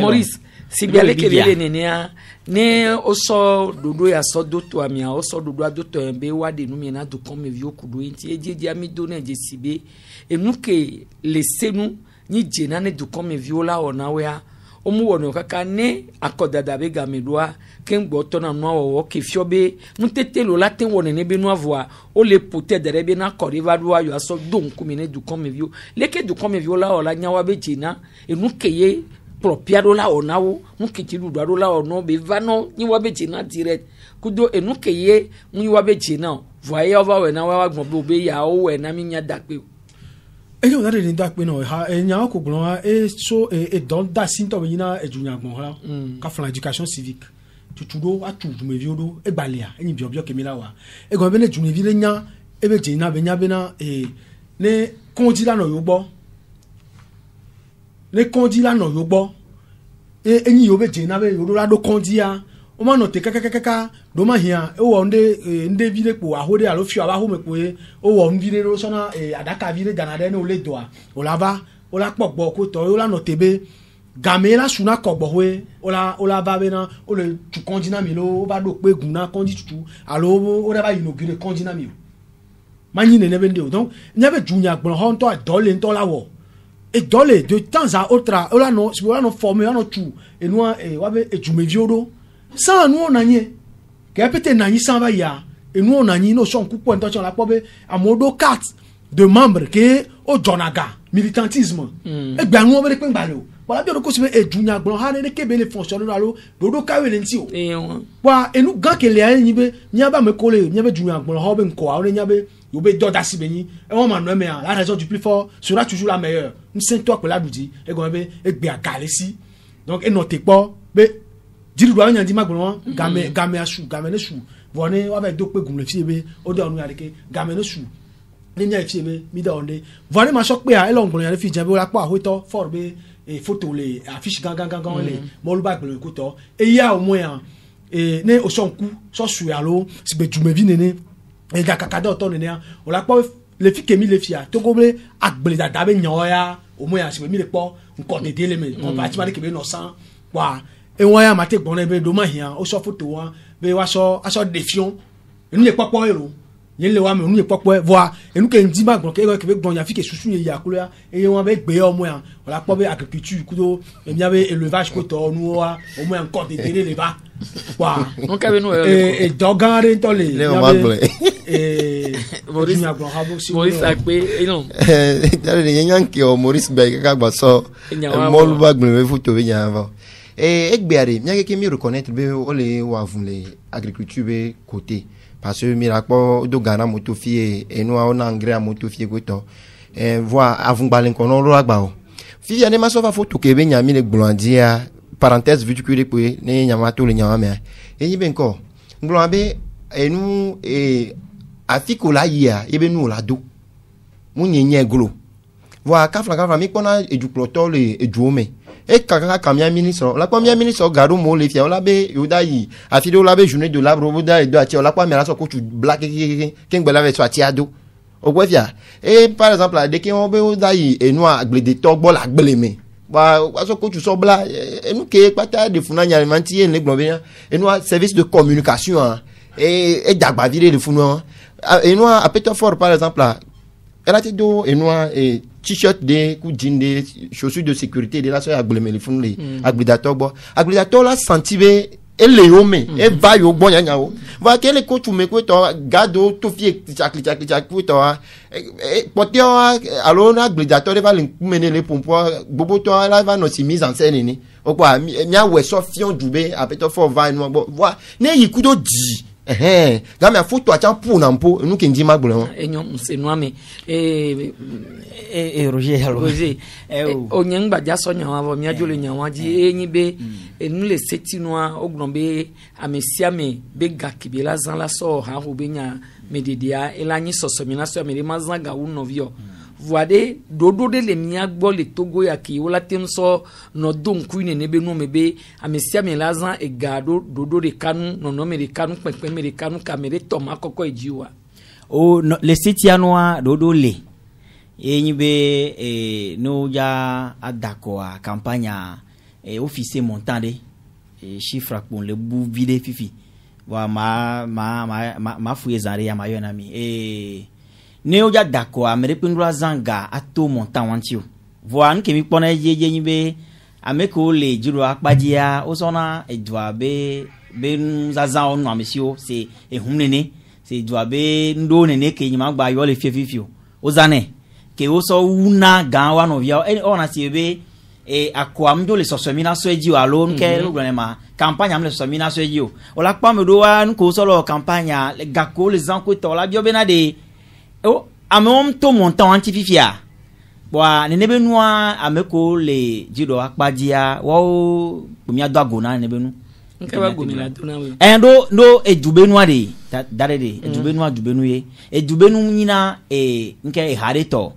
Maurice sigbale ke le nenia ne o so dodo ya so do to amia o so dodo ado to be wa de nu mi na do kon me vi okudo enti ejeje ami do na je sibe enu ke le senu ni jena ne du comme viola ona wea omu wono kaka ne akodada be gamedoa ken gboto na no wo ke fiobe mutete lo latin wona ne be no avoa o le pote dere be na koriva do ayo aso don kumine du comme vio leke du comme viola ola nyawa be jena enu keye propiado la ona wo mu kiti du do la ono be vano ni wa be jena direct kudo enu keye mu wa be jena voye over we na wa gbon be ya o we na mi nya dakpe eyo na de nda pe no ha enya ko gbon ha e so e don da sin to yina ejunya gbon ha ka flan education civique tutudo atu me viodo e gbalea enyi biobio kemila wa e go be ne juni vile nya e be jina be nya be na ne konji la no yo gbo ne konji la no yo gbo enyi yo be jina be yo la do konji ya o ma no te kaka do ma hia e wo nde vile po ahode alo fi aba ho me po o wo nvile ro so na adaka vile ganade ne o le doa o la va o la pogbo ko to o la no tebe game la suna kogbo we o la va be na o le tu konji na mi lo o ba do pe gun na konji tutu alo o da ba inogire konji na mi o manyi ne be nde o donc nya be junya gbon ho nto adole nto la wo e dole de temps à autre o la no former no tu e no wa be ejumeviodo sans nous on a nié que peut-être nani sans va ya et nous on a nié no son coup point attention la pobe à modo 4 de membres que au jonaga militantisme e gba nous on be pe ngbalo voilà bien ko se e junya gbon ha ne ke be le fonctionner alo dodo ka we lenti o wa e nu gan ke le ayin be nya ba me kole nya be junya gbon ha be nko a o nya be yo be do da si be yin e won ma no me la raison du plus fort sera toujours la meilleure nous saint toi que la doudi e go be e gbe agale si donc e no te po be jiri do anya di magbon game asu game ne su vone wa be do pe gun le fi be o de onu yare ke game ne su ni nya fi be mi da onde vone ma so pe a e lo ngbon yare fi je be o la po ahoto for be e photo le affiche gangan le mo lu ba gbe ko to e ya o mo yan ne o so nku so su ya lo si be jume vi nene e ga kakada o to nene o la po le fi ke mi le fi a to go be agbele dada be nyan ya o mo yan si be mi le po nko dede le me on ba ti ma ke be no san wa e won ya ma te gbon le be do ma hian o so photo wa be wa so aso defion enu le popo ero yen le wa me enu le popo voa enu ke ndi ma gbon ke be gbon ya fi ke susu ye ya kulo ya e won be gbe omo ya o la po be agriculture kudo e mi ave élevage ko to nu wa o mo encore de délé le ba wa on ka be no e dogare to le Maurice gbon ha bo si Maurice akpe e no dale yen yanke o Maurice be ka gba so mo lu ba gbon we photo be nya va egbeare nya ke mi reconnaître be o le wa vun le agriculture be côté parce que mi rapo do gana moto fie enu a ona engrais moto fie ko to voir avun gbalen kono lo agba o fi ya ne ma so fa photo ke be nya mi le gbon dia parenthèse viticule pour ne nyama to le nyama me e yibe nko nglo be enu afiko la yia ebe nu la do mu nyenye glo wa kafla mi pona edukloto le eduome e kaka kamia ministre la premier ministre garo mo le fia la be yoda yi afide la be journée de l'arbre boda e do ati la kwa me la so ko tu black king bela ve so ati ado ogwefia e par exemple de ki on be yoda yi enu agble de togbo la gbele me wa so ko tu so bla enu ke pata de funa nya manti en le globé enu service de communication et dagba vire de funu enu a Peter Ford par exemple elle a été do enu t-shirt de jeans de chaussures de sécurité de la so agbele le funu le agblidator la sentibe ele yome e va yo bon nya o va que le coach me ko to gado to fi chakli ko to potio alors agblidator va le mener le pompo bobo to la va no si mise en scène ni o kwa mia we so fion dube apeto for va no bo wa ne yikudo di game a photo a chan pou na mpo nu ke ndi magbolo enyo msenwame Roger onyen gbaja so nyawa bo mi ajole nyawa ji enyi be enu le setinwa ogbonbe amesiame be gakibe la zan la so ha ho be nya mededia elanyi sosomina so me ma zan ga unovio voade dodo de le mi agbo le togo ya ki wala temso no don kuine ne be no mebe amesiame la zan e gado dodo de kanu no me de kanu pepe me de kanu kamere toma koko ejiwa o no, le setianoa dodo le enyibe no ya adako a campagne officier montande chiffre pour le bou vide fifi wa ma fouye zare ya mayona mi ne o ya dako a mere pendula zanga ato montant wantio voa nke mi pona yeje nyibe ameko le jiro akpadia o sona edwa be zaza onu amesio se ehumnene se edwa be ndo nene ke nyima gba yo le fifio o zane ke o so una ganwa no via ona si be akwa mdo le sosomina so eji alo nke lugrenema campagne am le sosomina so eji o la pa me do wa nko so lo campagne le gako les anko to la bio benade o amom to montant antififia wa nenebe nuwa ameko le jido akpadia wo bumia do agona nenebe nu nke wa gomila dona we ndo ejubenu ade darede ejubenu ye ejubenu nyina nke hareto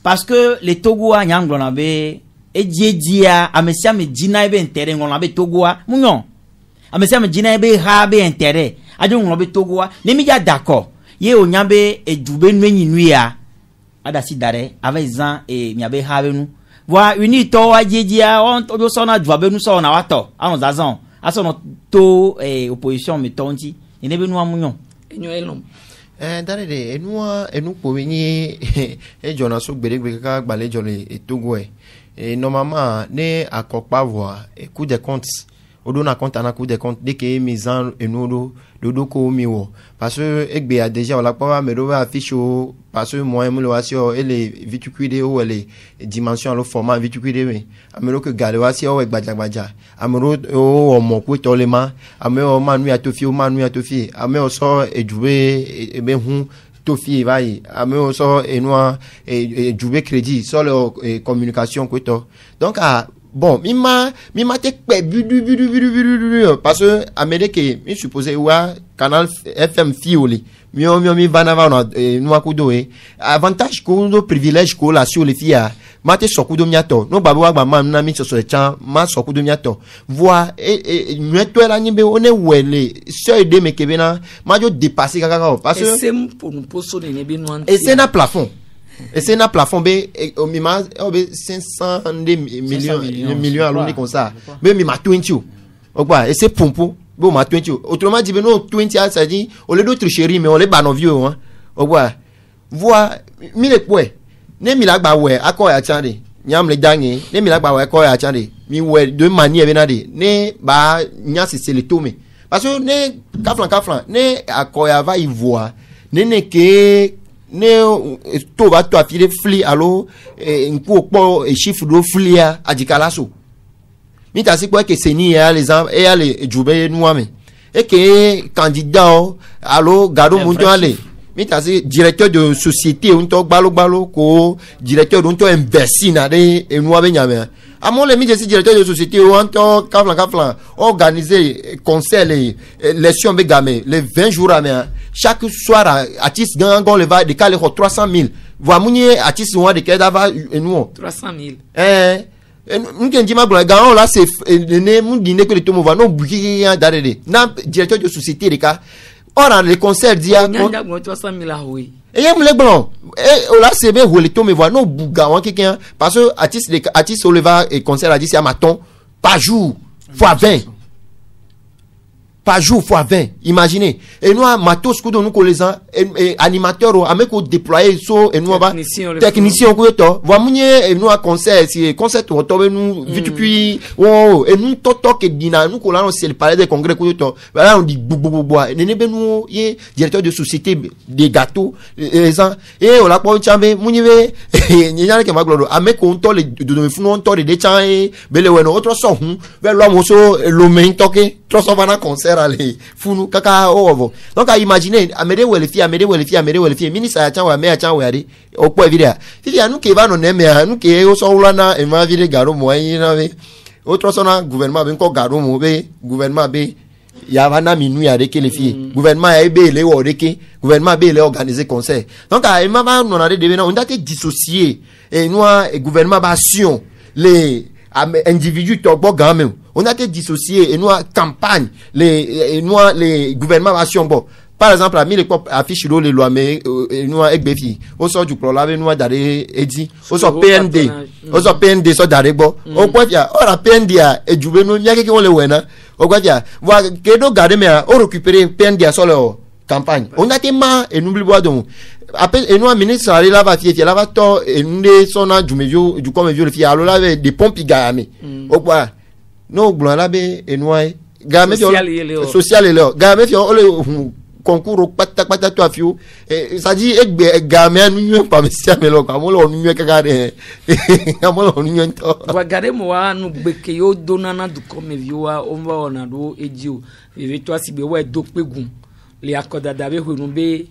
parce que le togoa nyanglona be ejiedia amesia me jina ebe intere ngona be togoa munyo amesia me jina ebe ha be intere ajo ngona be togoa nemi ja d'accord ye onyambe ejubenu nyinuya adasi dare avezan miabe ha benu wa uni to ajiedia on to so na dwabenu so na wato anu zazan aso no to opposition me tonti enebe nu amunyo enyo elom darede enu po ni jona so gbere ka gbale jole Togo normalement ne akopa voix coup de compte odo na compte na coup de compte dès que misan enodo dodo ko mi wo parce que egbe a déjà on la pas me do affiche parce que moi me lo asio et les viticule ou les dimensions le format viticule mais amelo que gale asio e gbajagbaja amelo o mo ko tolema amelo manu atofi o manu atofi amelo so ejube ebe hu tofi vai amelo so enwa ejube crédit sur le communication ko to donc bon mima te pe bidu parce que américain mi supposé wa canal FM fioli mi vanava no akudo avantage ko do privilège ko la sur les filles mate sokudo miato no baba wa ma na mi so chan ma sokudo miato voix nweto la nyimbe one wele so ede mekebena ma jo dépasser kaka parce que c'est pour nous poso ne be no et c'est na plafond et c'est na plafond be au mima 500 millions à l'année comme ça be mi ma 20 o quoi et c'est pompo be ma 20 autrement dit be no 20 ça dit au lieu d'autres chéri mais on les ba no vieux hein o quoi voix mi le poe ne mi la gba we akọ ya chande nyam le dangi ne mi la gba we akọ ya chande mi we de manière benade ne ba nya c'est le tome parce que ne kaflan ne akọ ya va y voir ne ke ne to va to afile fli alo nku po chiffre do flia adikalaso mi ta si po ke seni ya les et ya le jube nuame et que candidat alo gado munto ale mi ta si directeur de société unto gbalo ko directeur unto investi na de enuabe nyame Amon les mis directeur de société ou en temps kaflan organiser concert les leçons bégamé les 20 jours à chaque soir artiste gangon le va de caler 300 000 voix mounier artiste ou de kedava nous 300 000 nous qui dit ma gangon là c'est né mon dîner que le tout va non bouger d'arrêter na directeur de société les cas on les concerts dia 300 000 ah oui et yam le blanc et là c'est bien où le tout me voit non bouga quelqu'un parce que artiste on le va et concert à 10 à matin par jour fois 20 par jour fois 20 imaginez et nous matos que nous connaissons et animateurs avec déployer so et nous va technicien ko to va munye et nous concert si concert to to nous vite puis oh et nous toto que dina nous ko là c'est le palais des congrès ko to là on dit bois et ne nous y directeur de société des gâteaux les gens et on la pas chambe munye ni jana ke maglo avec on to le de funu on to de chan et bele weno autre son vers l'homme so le main toqué trop souvent dans concert aller funu kaka ovo donc à imaginer amede wele fi ministre a chan wa me a chan wa ri o po evidea fi anu ke va no ne me anu ke o so wulana e ma vide garo mo yin na be o trop so na gouvernement be ko garo mo be gouvernement be ya va na minu ya de ke le fi gouvernement e be le wo de ke gouvernement be le organiser concert donc à ma va no na de be na on date dissocier et nous gouvernement ba sion les individus togbo gan même on a été dissocié et nous campagne les gouvernements action bon par exemple à les affiche les lois mais nous egbefi au sort du plan là nous d'aller edi au sort PND so d'aller bon on quoi ya ora PND a et jube no nya ke on le wena o quoi ya va que do garder mais on récupérer PND sur leur campagne on a été ma et n'oublie pas donc après et nous ministre là va fier là va to et nous sona du medio du comme vieux le fier alors là des pompes gamé o quoi no blanc là be et nous gamé social et là gamé on le concours pata to afio et ça dit gamé nous pas monsieur mais là comme on nous kaka comme on nous to wa gare mo wa nu beke yo donana du comme vieux on va on a do edio et toi si be wa do pegun le akoda dabe hunu be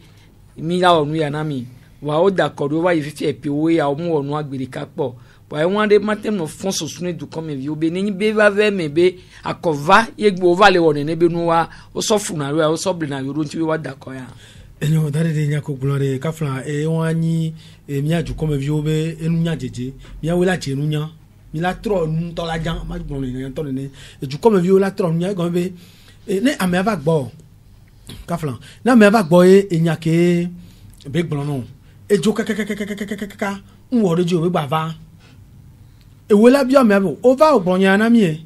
mi la onu ya na mi wa o da kodo wa yifi epewo ya omu onu agbere kapo wa won de matem no fon sosune du comme vieux be ni be va ve me be akova yegbo va le won ne be nu wa o so funa o so ble na yoro nti wa da ko ya enyo dare de nya ko glore kafla e won anyi e mi aju comme vieux be enu nya jeje mi awela je nu nya mi la tro nu to la jan ma gbon le yan to ne e ju comme vieux la tro nya gan be ne ame ava gbo kaflan na me ba gbo enya ke be gbon no ejo kaka nwo rejo be gbava ewe la bi o me bo o va ogbon yan na mi e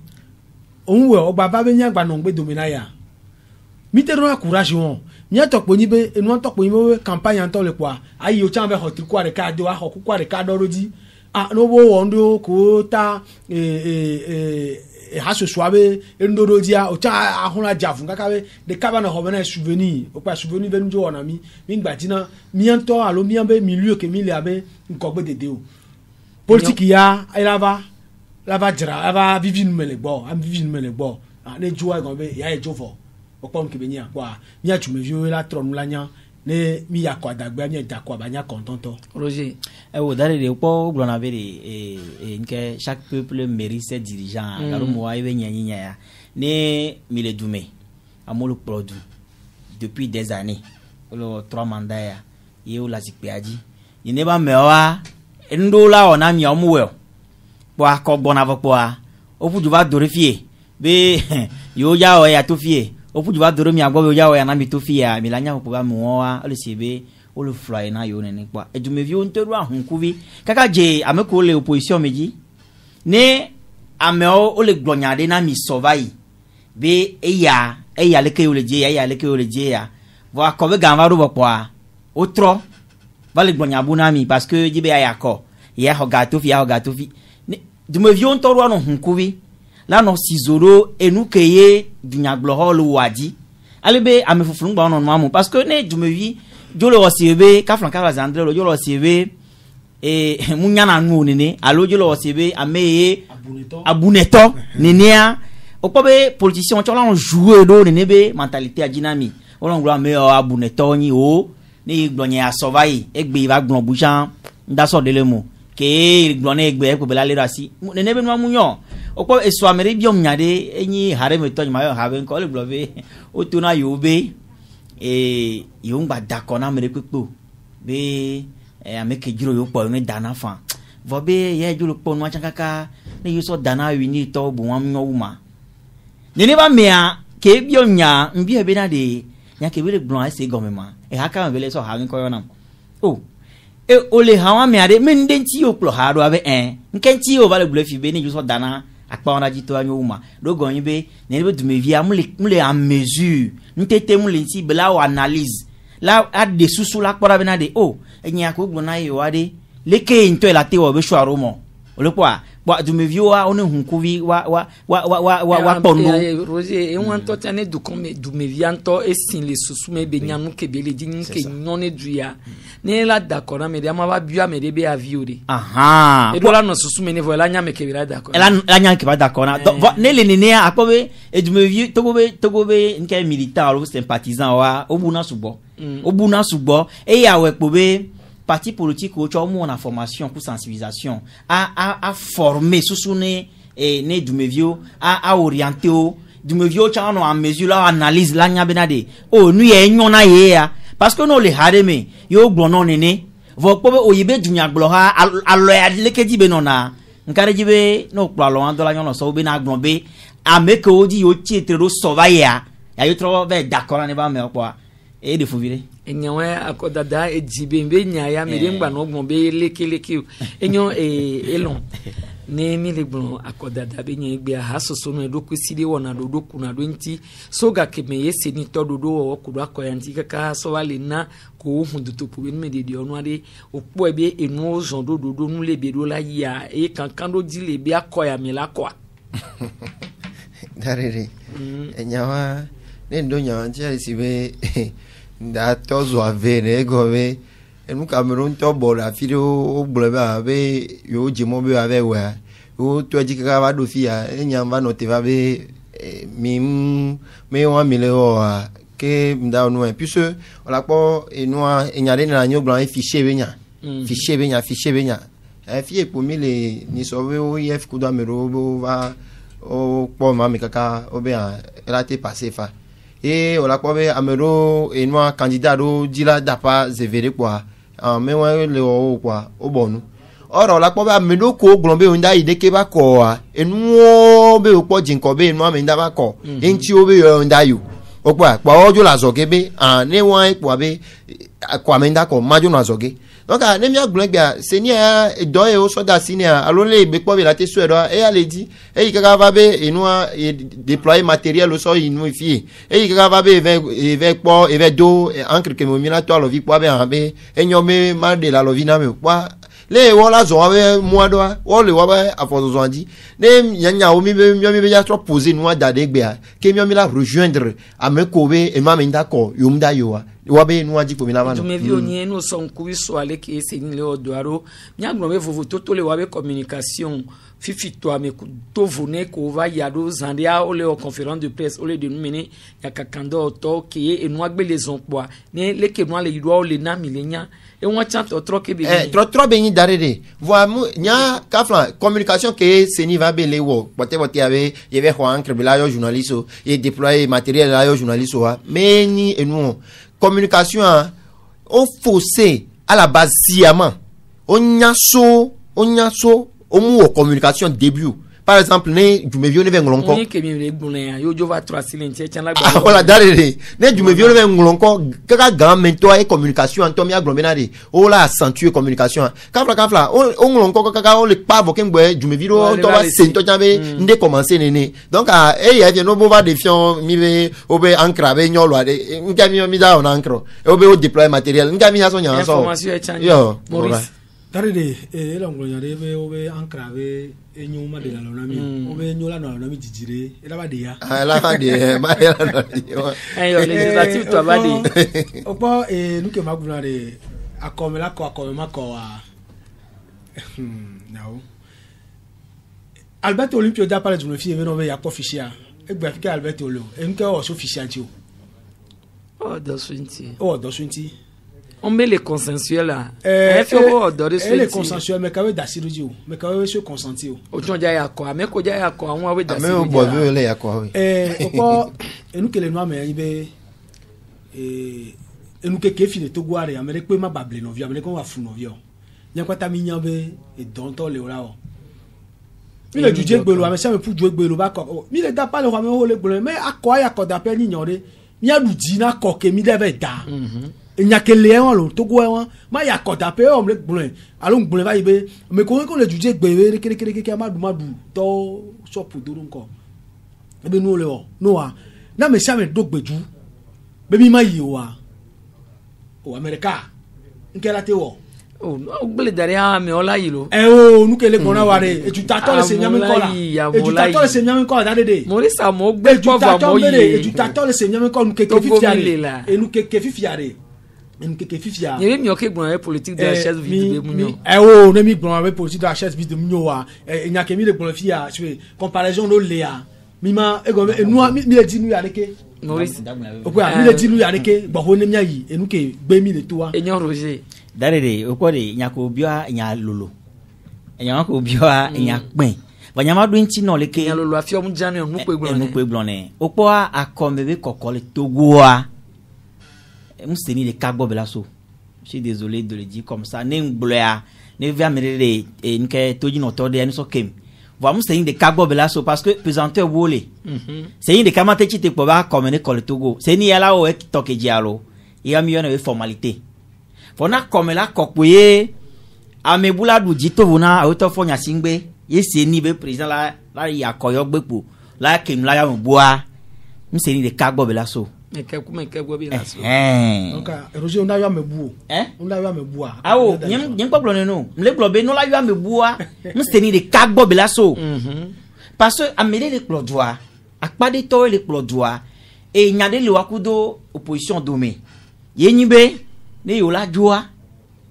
ohun we ogba ba be nya gba no gbe domina ya mi te ro courage won nya to po ni be enu to po ni be campagne an to le kwa ayi o chan be ho tri kwa re ka do ho kwa re ka do roji ah no bo won do ko ta haso swabe endoro dia o cha ahuna jafu kakawe de kaba na hobena souvenir o pa souvenir be njo ona mi ngba tina mi anto alo mi ambe milieu ke mi le abe nkogbe dede o politique ya lava jira ava vivin mele gbo am vivin mele gbo ne joa gan be ya e jofo o pon ke be nya kwa mi atu me vieux la tron la nya ne mi ya kwa dagba mi da kwa ba nya content Roger o dare de po glona veri nke chaque peuple mérite ses dirigeants garo mo ay be nya ya ne mi le dume amolo produit depuis des années le 3 mandats ya ye la sikpeaji ni ne ba mewa ndo la ona mi omuwe po akobona vo po a opuju va dorifie be yo ya o ya to fie opuju va doro mi agbo ya o ya na mi to fie a mi la nya po ba mo wa o le sebe o le fly na yo ne pa edumevi o nteru ahunkuvi kaka je ameko le opposition meji ne ameo o le glonyade na mi survive be eya le ke o le je ya vo akobe ganva ro po a otro va le glonyabu na mi parce que jibe ya ko ya hogato fi edumevi o ntoru no hunkuvi la no sizoro enu keye dunyaglo holu wadi alebe amefufuru ngba no mamu parce que ne edumevi jolo osebe kaflan kala zandre lo jolo osebe munyana nu nene alo jolo osebe ameye abuneto nenea opobe politicien chola on jouer do nenebe mentalité a dynamique on nglo ame abuneto ni o ni gbonye asovai egbe va gbon bujan nda so dele mo ke glone egbe ko bela le rasi nene be no munyo opo eso amere biom nyade enyi hare me to nyama ha be ko le blove o tuna yo be yo ngba dakona mere pepo be ameke jiro yo po ni dana fa vo be ye juro po no chankaka ne yo so dana wi ni to bu wan nyo uma nene ba mea ke biom nya mbi e be na de nya ke be glon ase gomema haka be le so ha nko yo na ole hawa me ade men denti yo klo ha do abe nkenti yo vale bluff be ni jo so dana akpa ona jito anyo uma do gonyi be ne be du me via mule en mesure ntete mule nti bela o analyse la ade susu la kpora be na de enya ko gbona yo ade leke nto la te wo be sho aromo ole kwa bo du me via onu hunkuvi wa pondo Roger won to tane du comme du me via nto esin le susu me be nyanu ke be le din ke nyone duya ne la d'accord na me de ma ba bua me de be aviode e do la no susu me ne voila nya me ke be la d'accord la nya ke ba d'accord na ne le ne akobe e du me via togobe nke militant ou sympathisant wa obuna subo e ya we pobe parti politique ou chomo na formation pour sensibilisation a former susune ne du mevio a orienter o du mevio chano en mesure la analyse la nya benade nu ye nyona ye ya parce que no le hareme yo gbono nene vo pobe oyibe du nya glo ha alo ya lekedi be nona nkare jibe no plalo an do la nyono so be na gbon be ameke odi yo tietre do sovaya ya yo tro be d'accord ne ba me kwa e de fuvire enyawe akodada ejibe mbe nyaya mere ngba no gbon be lekeleke enyo elon ne mi le gbon akodada be nya egbe ha soso no do kweside wona do kuna do nti so ga keme yese ni todo do wo kudo akoyanti kaka so wale na ko hundu to pu me de onu ade opo ebe enu ozon do nu le be do la ya kankan do di le be akoya mi la kwa darere enyawa ne ndo nya ntia sibe da tozo avere gove enu Cameroun to bola fili o bleba be yo jimo be ave wa o to jika va do fia enyamba no te va be me wa mile o ke mda no puisque on la po enua enyare na nyo blanc fichier benya fie pour mille ni sauver o yef ku do amero va o po ma me kaka o be la te passer fa et on la quoi amero et moi candidat do dila dapa zevere quoi mais ouais le quoi au bon or on la quoi amero ko glombe onda ide ke ba ko et nous be ko jinko be no me nda ba ko enti obe onda yo o kwa ojo la zoge be ne wan kwa be kwa me nda ko majo na zoge donc ne mi agblegba senia do e o soda senia alole be ko be la te so do e ale di e kaka va be enu déployer matériel o so inu fi e kaka va be ve po e ve do encre que mo mi na to lo vi po be enyo me ma de la lo vi na me kwa le wala zo wa mo do o le wa ba afozo zo andi ne nyanya o mi be ya trop poser no da de gbe ke mi la rejoindre a me ko be e ma me ndako yum da yo wa be no aji ko mi la ma no me vi onye no son ku so ale ke se ni le odoaro nya gbo me vovo to le wa be communication fifi to me to vone ko va yado zandia o le conférence de presse o le de numene ya kakando to ke e no agbe les emplois ne le ke no le yido o le na milenya et on tient trop que bien trop bien d'arrêter voir nya kafla communication que seni va be lewo pote ave il y avait Juan Krebela yo journaliste et déployer matériel là yo journaliste mais ni et nous communication on faussé à la base sciemment on nyaso on mu communication début par exemple ne du me vione venglonko ni ke mi le gbunle yo jo va 3 silencer tiens la gba voilà darere ne du me vione venglonko kaka grand mentor et communication anto mi agloménade o la accentuer communication kafla on ngolonko kaka on le pas voken boy du me vione to va sento tiabe nde commencer nene donc e ya vient no bo va défiant mi be obe ancrabe nyolo ade ngami mi da on ancro e obe o déployer matériel ngami ya so nya so yo Maurice darede la ngolonyare be obe ancrabe enyuma de la lonami obe nyola no lonami jijire ela ba de ya la ba de ma ela no yo legislative to ba de opo nuke maguna de akome mako wa now Albert Olympio da parle d'une fille no be ya official egba fika Albert Olo enke o so official ti o do swinti on met les consensuels là les consensuels mais quand même d'asiruji mais quand même se consentir o tjon ja ya ko ame ko ja ya ko àwọn awe d'asiruji mais bo le ya ko oui oko enu kele no ame ibe enu keke fi de togoare ame pe ma bable no vi ame ko wa fu no vi o nyakwata mi nyabe e don to le ora o mi le juje gbelo ame se me pu ju gbelo ba ko mi le da pa le ko ame ho le gbelo mais akọ ya ko da pe ni nyore mi aduji na ko ke mi debe da nyakele won lo togo won ma ya ko da pe o le gbelo alo gbelo ba ibe me ko le juje gbelo kere amadu to sopu duru nko ebe nu le o no wa na me se me do gbeju be mi ma yi o America nke la te wo o gbele dari a me ola yi lo nu kele gbona wa re ejuta to le se nyami ko la ejuta to le se nyami ko da dede morisa mo gbe po va mo yi ejuta to le se nyami ko nu keke fifiare enu keke fifiare enu keke fifiare yere mi o ke gbona politique de la chaise vide be munyo ne mi gbona politique de la chaise vide munyo wa enya ke mi le gbona fia comparaison no le ya mi ma ego enu mi le di nu ya reke morisa okwa mi le di nu ya reke gbo ho ne mi ayi enu ke gbe mi le to wa enyo roger darede okode nyako bia nya lolo enya ko bia nya pin banyama do nti no leke nya lolo afio mu janu nu pe gbon opo akomebe kokole togoa museni le kagbo belaso je suis désolé de le dire comme ça ne ngloya ne via merele nke toji no tode en so kem va museni de kagbo belaso parce que pesanteur wole c'est une de kamate chite po ba komene kole togo c'est ni yala o toke dialo il a mis une formalité fona komela kokpoye amebula du jito vona auto fonya singbe yesi ni be president la ya koyo gbepo la kem la ya mboa mseni de kagbo belaso me ke gbo bi laso donc roger on a yo amebu on a yo amebu awo nyem gbogbo no mle globe no la yo amebua mseni de kagbo belaso parce que amele le plodwa akpade to le plodwa e nyade le wakudo opposition dome yenyibe ne yo la joa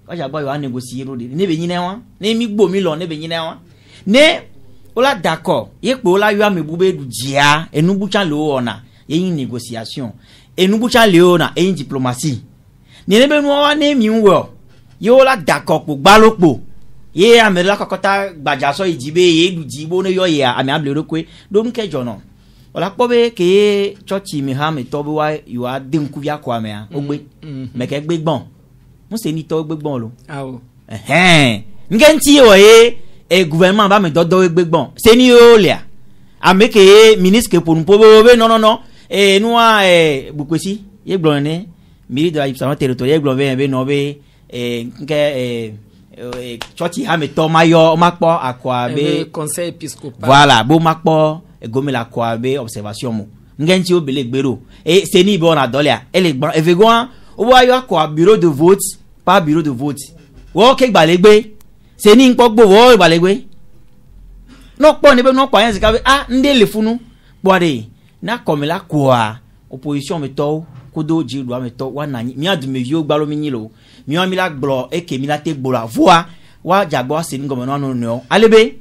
ka ja boy wa négocier ro de ne be nyine wa ne mi gbo mi lo ne be nyine wa ne o la d'accord ye pe o la yo amebu be du jia enu chan le ona yin négociation enu chan le ona yin diplomatie ne be nu wa ne mi nwo yo la d'accord po gbalopo ye ame la kokota gbaja so ijibe ye du jibo ne yo ya ame able ro kwe do nke jono ola pobe ke church mi ha me to wa yo adinku bia kwa me a ogbe me ke gbegbon mo se ni to gbegbon lo awo ngenti o e gouvernement ba me dodo gbegbon se ni o lia ame ke ministre ke ponu pobe no noa bukwesi ye gbon ne ministre de l'administration territoriale gbon be no be nke church ha me to mayo makpo akwa be conseil épiscopal voilà bo makpo egomela kwa be observation mo ngenchi obele gbero et c'est ni bon adolia ele gbon efegoan o wa yo kwa bureau de vote pas bureau de vote wo ke gbalegbe c'est ni npo gbo wo gbalegbe no po ni be no pa yan sika nde le funu boade na komela kwa opposition me to kodo jiru me to wa na mi adu me vio gbalo mi nyilo mi wa mi la gblo e ke mi la te gblo voa wa jagbo se ni gomo no alebe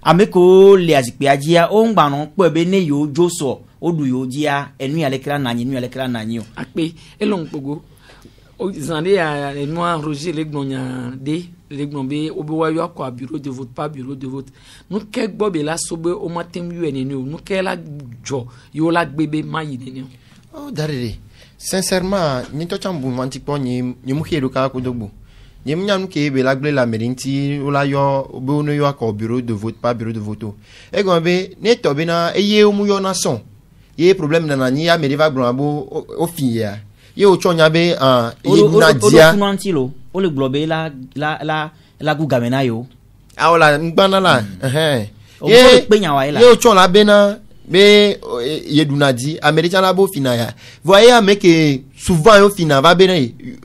ameko le azikpe ajia o ngba no po ebe ne yo joso odu yo dia enu ya lekra nanyi o akpe elon pogo o zande ya noa roger legnonya de legnombe obewa yo akwa bureau de vote pas bureau de vote nu ke gbobe la sobe o matem yu eneni o nu ke la jo yo la gbebe mayi neni o darere sincèrement ni to chambu manti po ni mu heru ka ko dogbo ni mnyanu ke be la gble la merinti o la yo be onu yo akwa bureau de vote pas bureau de vote e go be ne to be na eye o mu yo na son ye problème na ni ya meri va gbon abo o fiya ye o chonya be ye na dia o funantilo o le globe la gugamena yo aola ngbana la ye pe nya wa ila ye o chon la be na be ye dunadi américain la bo fina ya voyez avec souvent yo fina va be na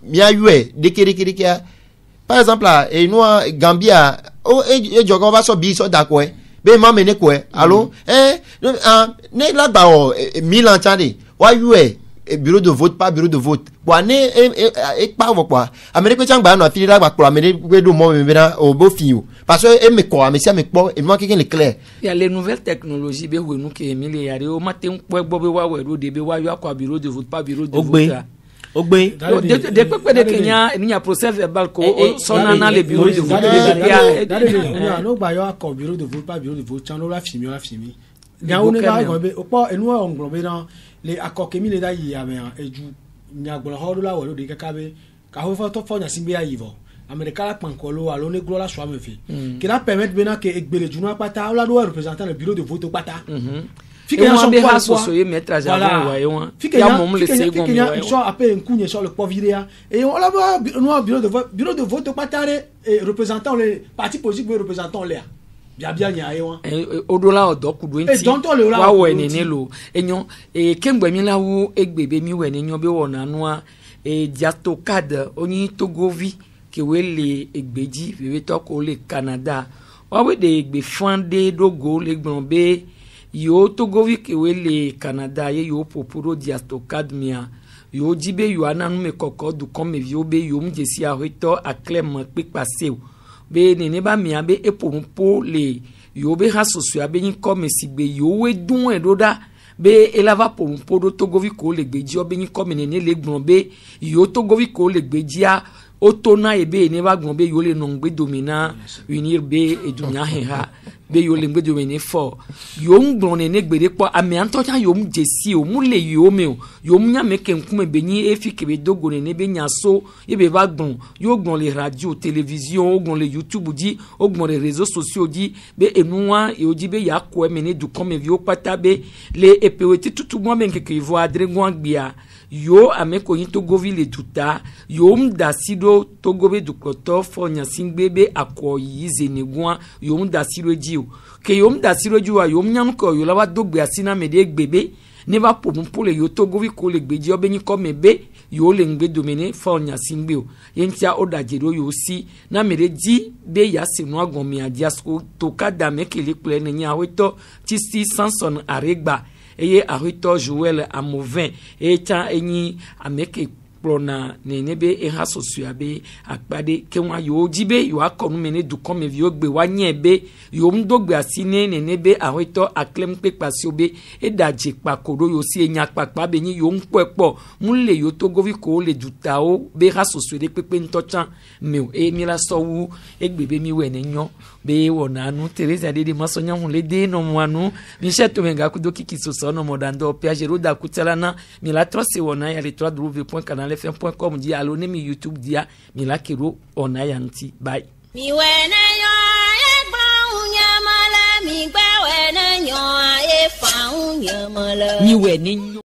mi ayue de par exemple là et nous Gambia o e jogo va so bi so da ko be ma mene ko allo ne la ba o Milan tande wa yue bureau de vote pas bureau de vote kwa ne e pa vo kwa Amérique changba no afili la kwa Amérique do mo me na o bo fiu parce que e me ko me sia me po e mo keke le clair il y a les nouvelles technologies be we nu ke mi le yare o matem po gbo be wa we ro de be wa yo kwa bureau de vote pas bureau de vote ogbe de pepe de Kenya ni ya procès verbal ko sona na le bureau de vote no gba yo akọ bureau de vote pas bureau de vote chano la fimi nya one ba go be opo enu ongbo be na le akọ kemi le da yi ame eju nya gbo ho do la wo de kaka be ka ho fa to fo nya simbe ayivo America la pankolo alo ne gloire soit me fait qui la permettre bena que egbele junu pata la do représenter le bureau de vote pata fike ya so kwa so ye mettre jamais wa yon ya mom le second fike ya so appelle un kunye sur le poviria et on la no bureau de vote pata représentant les partis politiques représentant l'air bien ya yon odola odokudo nti wa wo enene lo enyo kengbe mi lawo egbebe mi we nenyo be wona no a diatokad oni togovi ke wele egbeji we to ko le Canada wa we de egbe fande dogo le gbonbe yo togovi ke wele Canada ye yo popuro diatokad mia yo jibe yo ananu me koko du comme vio be yo mjesi a rito a clem pe passé be nene ba mia be epompo le yo be ha soso abe yin comme sigbe yo we dun edoda be elava pompo do togovi ko le gbeji obe yin comme nene le gbonbe yo togovi ko le gbeji a otona ebe ne ba gbonbe yo le nongbe domina unir be edunya heha be yo le ngbe domine fo yo ngbon ne gbede po ame antocha yo mjesi o mule yo me o yo nya meke nkume be yin efike be dogo ne be nya so ebe ba gbon yo gbon le radio télévision o gbon le YouTube di o gbon les réseaux sociaux di be enua e o di be ya ko emene du comme vi o pata be le epeweti tutu mo men ke vo adre gwan gbia yo ameko yin togovi le tuta yo mdasido togobe du kloto fo nya singbebe akoyi zenegwan yo mdasido jiu ke yo mdasido jiu yo mnyam ko yo lawa dogbe asina mede gbebe ne va pour le yo togovi ko le gbeji obeni ko mebe yo le ngbe domene fo nya singbe o yentia odajero yo si na mere di be ya sinu agomi adiasko to kada mekele ple ne nya weto tisi Samson aregba eye arito Joel Amovin eta enyi ameke plona nenebe eha sosuabe akpade kenwa yo jibe yo akonu mene du comme vio gbe wanyebe yo mdogbe asine nenebe arito aklem pe pasiobe edaje pakodo yo si enya papa be ni yo mpepo mule yo togovi ko le dutao be ha sosuede pepe ntochan me mi la sowu egbebe mi we nenyo be wona nu Teresa de masonya hunle de no mwanu mi sheto menga kudoki kisoso no modando piagero da kutelana mi la trose wona ya le www.canalfm.com di alone mi YouTube dia mi la kero ona yanti bye mi wena yo e pa unya mala mi gba wena yo e fa unya mala mi we ni